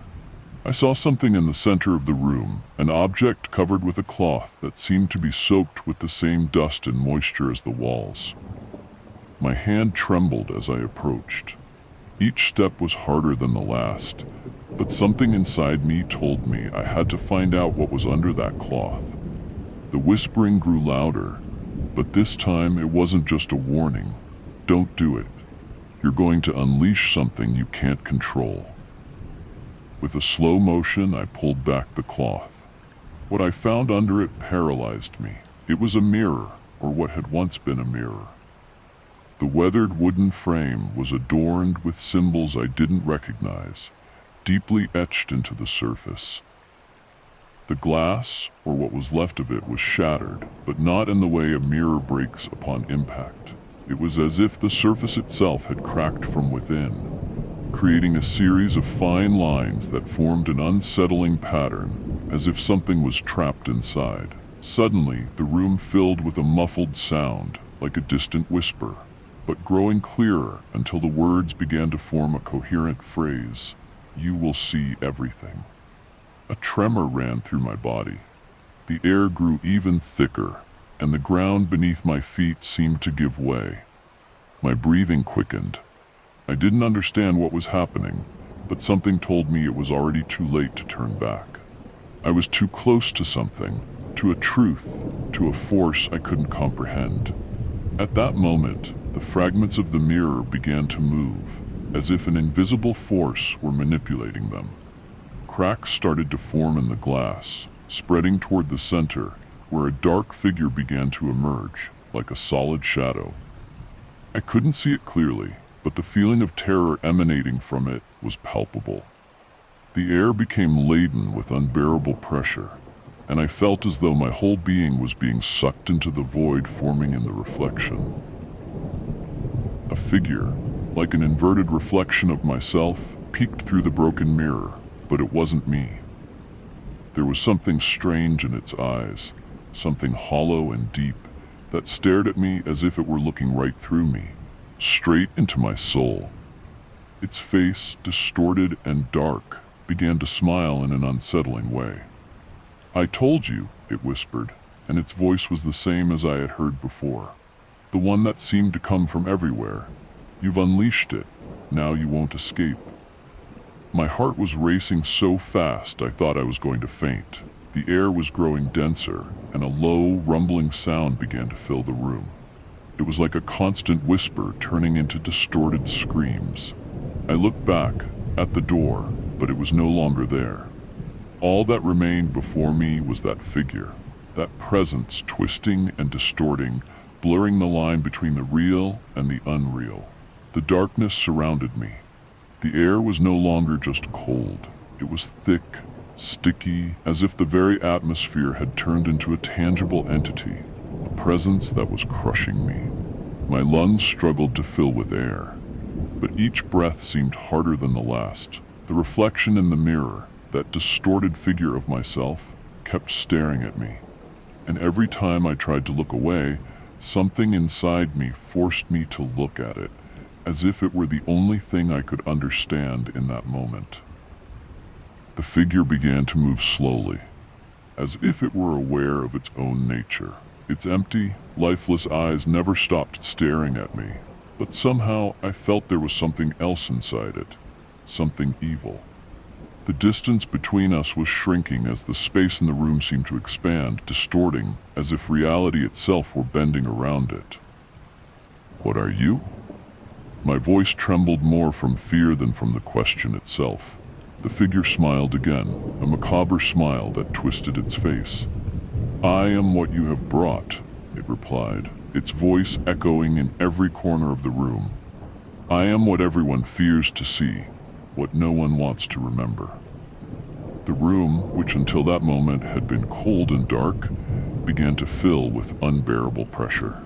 Speaker 1: I saw something in the center of the room, an object covered with a cloth that seemed to be soaked with the same dust and moisture as the walls. My hand trembled as I approached. Each step was harder than the last, but something inside me told me I had to find out what was under that cloth. The whispering grew louder, but this time it wasn't just a warning. Don't do it. You're going to unleash something you can't control. With a slow motion, I pulled back the cloth. What I found under it paralyzed me. It was a mirror, or what had once been a mirror. The weathered wooden frame was adorned with symbols I didn't recognize, deeply etched into the surface. The glass, or what was left of it, was shattered, but not in the way a mirror breaks upon impact. It was as if the surface itself had cracked from within, creating a series of fine lines that formed an unsettling pattern, as if something was trapped inside. Suddenly, the room filled with a muffled sound, like a distant whisper, but growing clearer until the words began to form a coherent phrase. You will see everything. A tremor ran through my body. The air grew even thicker, and the ground beneath my feet seemed to give way. My breathing quickened. I didn't understand what was happening, but something told me it was already too late to turn back. I was too close to something, to a truth, to a force I couldn't comprehend. At that moment, the fragments of the mirror began to move, as if an invisible force were manipulating them. Cracks started to form in the glass, spreading toward the center, where a dark figure began to emerge, like a solid shadow. I couldn't see it clearly, but the feeling of terror emanating from it was palpable. The air became laden with unbearable pressure, and I felt as though my whole being was being sucked into the void forming in the reflection. A figure, like an inverted reflection of myself, peeked through the broken mirror, but it wasn't me. There was something strange in its eyes, something hollow and deep, that stared at me as if it were looking right through me, straight into my soul. Its face, distorted and dark, began to smile in an unsettling way. I told you, it whispered, and its voice was the same as I had heard before. The one that seemed to come from everywhere. You've unleashed it. Now you won't escape. My heart was racing so fast I thought I was going to faint. The air was growing denser, and a low, rumbling sound began to fill the room. It was like a constant whisper turning into distorted screams. I looked back, at the door, but it was no longer there. All that remained before me was that figure, that presence twisting and distorting, blurring the line between the real and the unreal. The darkness surrounded me. The air was no longer just cold. It was thick, sticky, as if the very atmosphere had turned into a tangible entity, a presence that was crushing me. My lungs struggled to fill with air, but each breath seemed harder than the last. The reflection in the mirror, that distorted figure of myself, kept staring at me. And every time I tried to look away, something inside me forced me to look at it, as if it were the only thing I could understand in that moment. The figure began to move slowly, as if it were aware of its own nature. Its empty, lifeless eyes never stopped staring at me, but somehow I felt there was something else inside it, something evil. The distance between us was shrinking as the space in the room seemed to expand, distorting, as if reality itself were bending around it. "What are you?" My voice trembled more from fear than from the question itself. The figure smiled again, a macabre smile that twisted its face. "I am what you have brought," it replied, its voice echoing in every corner of the room. "I am what everyone fears to see, what no one wants to remember." The room, which until that moment had been cold and dark, began to fill with unbearable pressure.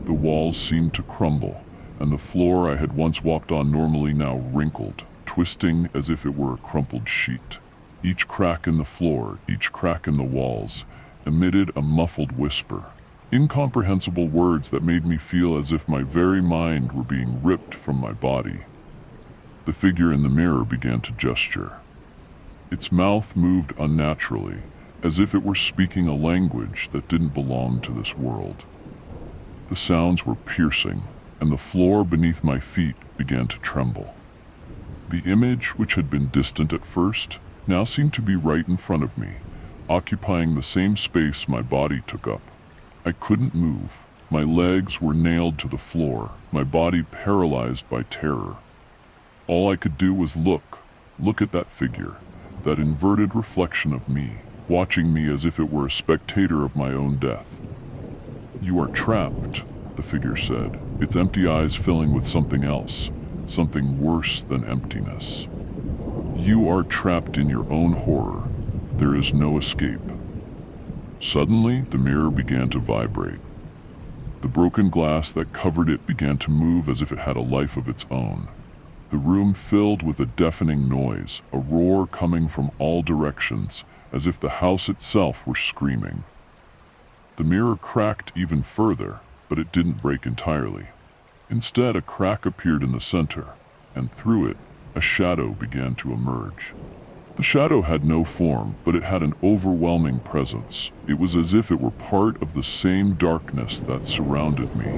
Speaker 1: The walls seemed to crumble, and the floor I had once walked on normally now wrinkled, twisting as if it were a crumpled sheet. Each crack in the floor, each crack in the walls, emitted a muffled whisper, incomprehensible words that made me feel as if my very mind were being ripped from my body. The figure in the mirror began to gesture. Its mouth moved unnaturally, as if it were speaking a language that didn't belong to this world. The sounds were piercing, and the floor beneath my feet began to tremble. The image, which had been distant at first, now seemed to be right in front of me, occupying the same space my body took up. I couldn't move. My legs were nailed to the floor, my body paralyzed by terror. All I could do was look at that figure, that inverted reflection of me, watching me as if it were a spectator of my own death. "You are trapped," the figure said, its empty eyes filling with something else, something worse than emptiness. "You are trapped in your own horror. There is no escape." Suddenly, the mirror began to vibrate. The broken glass that covered it began to move as if it had a life of its own. The room filled with a deafening noise, a roar coming from all directions, as if the house itself were screaming. The mirror cracked even further, but it didn't break entirely. Instead, a crack appeared in the center, and through it, a shadow began to emerge. The shadow had no form, but it had an overwhelming presence. It was as if it were part of the same darkness that surrounded me,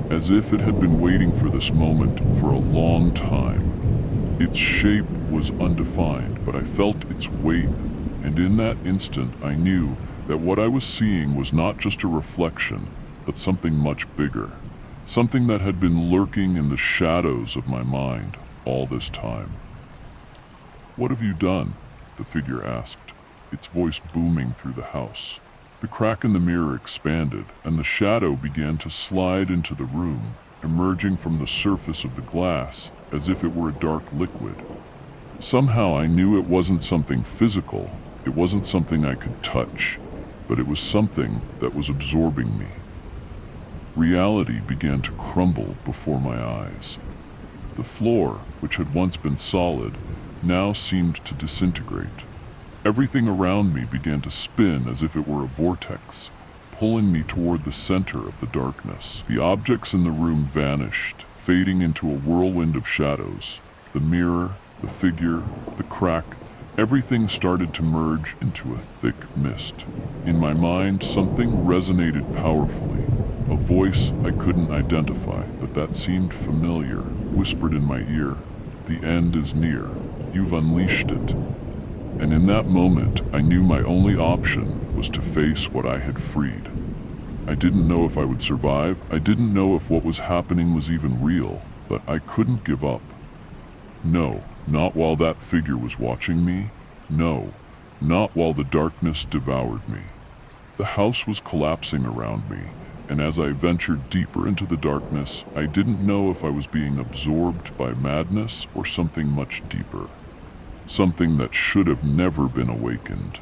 Speaker 1: as if it had been waiting for this moment for a long time. Its shape was undefined, but I felt its weight, and in that instant I knew that what I was seeing was not just a reflection, but something much bigger, something that had been lurking in the shadows of my mind all this time. "What have you done?" the figure asked, its voice booming through the house. The crack in the mirror expanded, and the shadow began to slide into the room, emerging from the surface of the glass as if it were a dark liquid. Somehow I knew it wasn't something physical, it wasn't something I could touch, but it was something that was absorbing me. Reality began to crumble before my eyes. The floor, which had once been solid, now seemed to disintegrate. Everything around me began to spin as if it were a vortex, pulling me toward the center of the darkness. The objects in the room vanished, fading into a whirlwind of shadows. The mirror, the figure, the crack, everything started to merge into a thick mist. In my mind, something resonated powerfully. A voice I couldn't identify, but that seemed familiar, whispered in my ear, "The end is near. You've unleashed it." And in that moment, I knew my only option was to face what I had freed. I didn't know if I would survive. I didn't know if what was happening was even real, but I couldn't give up. No, not while that figure was watching me. No, not while the darkness devoured me. The house was collapsing around me, and as I ventured deeper into the darkness, I didn't know if I was being absorbed by madness or something much deeper. Something that should have never been awakened.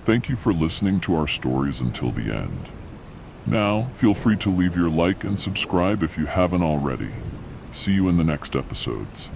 Speaker 1: Thank you for listening to our stories until the end. Now, feel free to leave your like and subscribe if you haven't already. See you in the next episodes.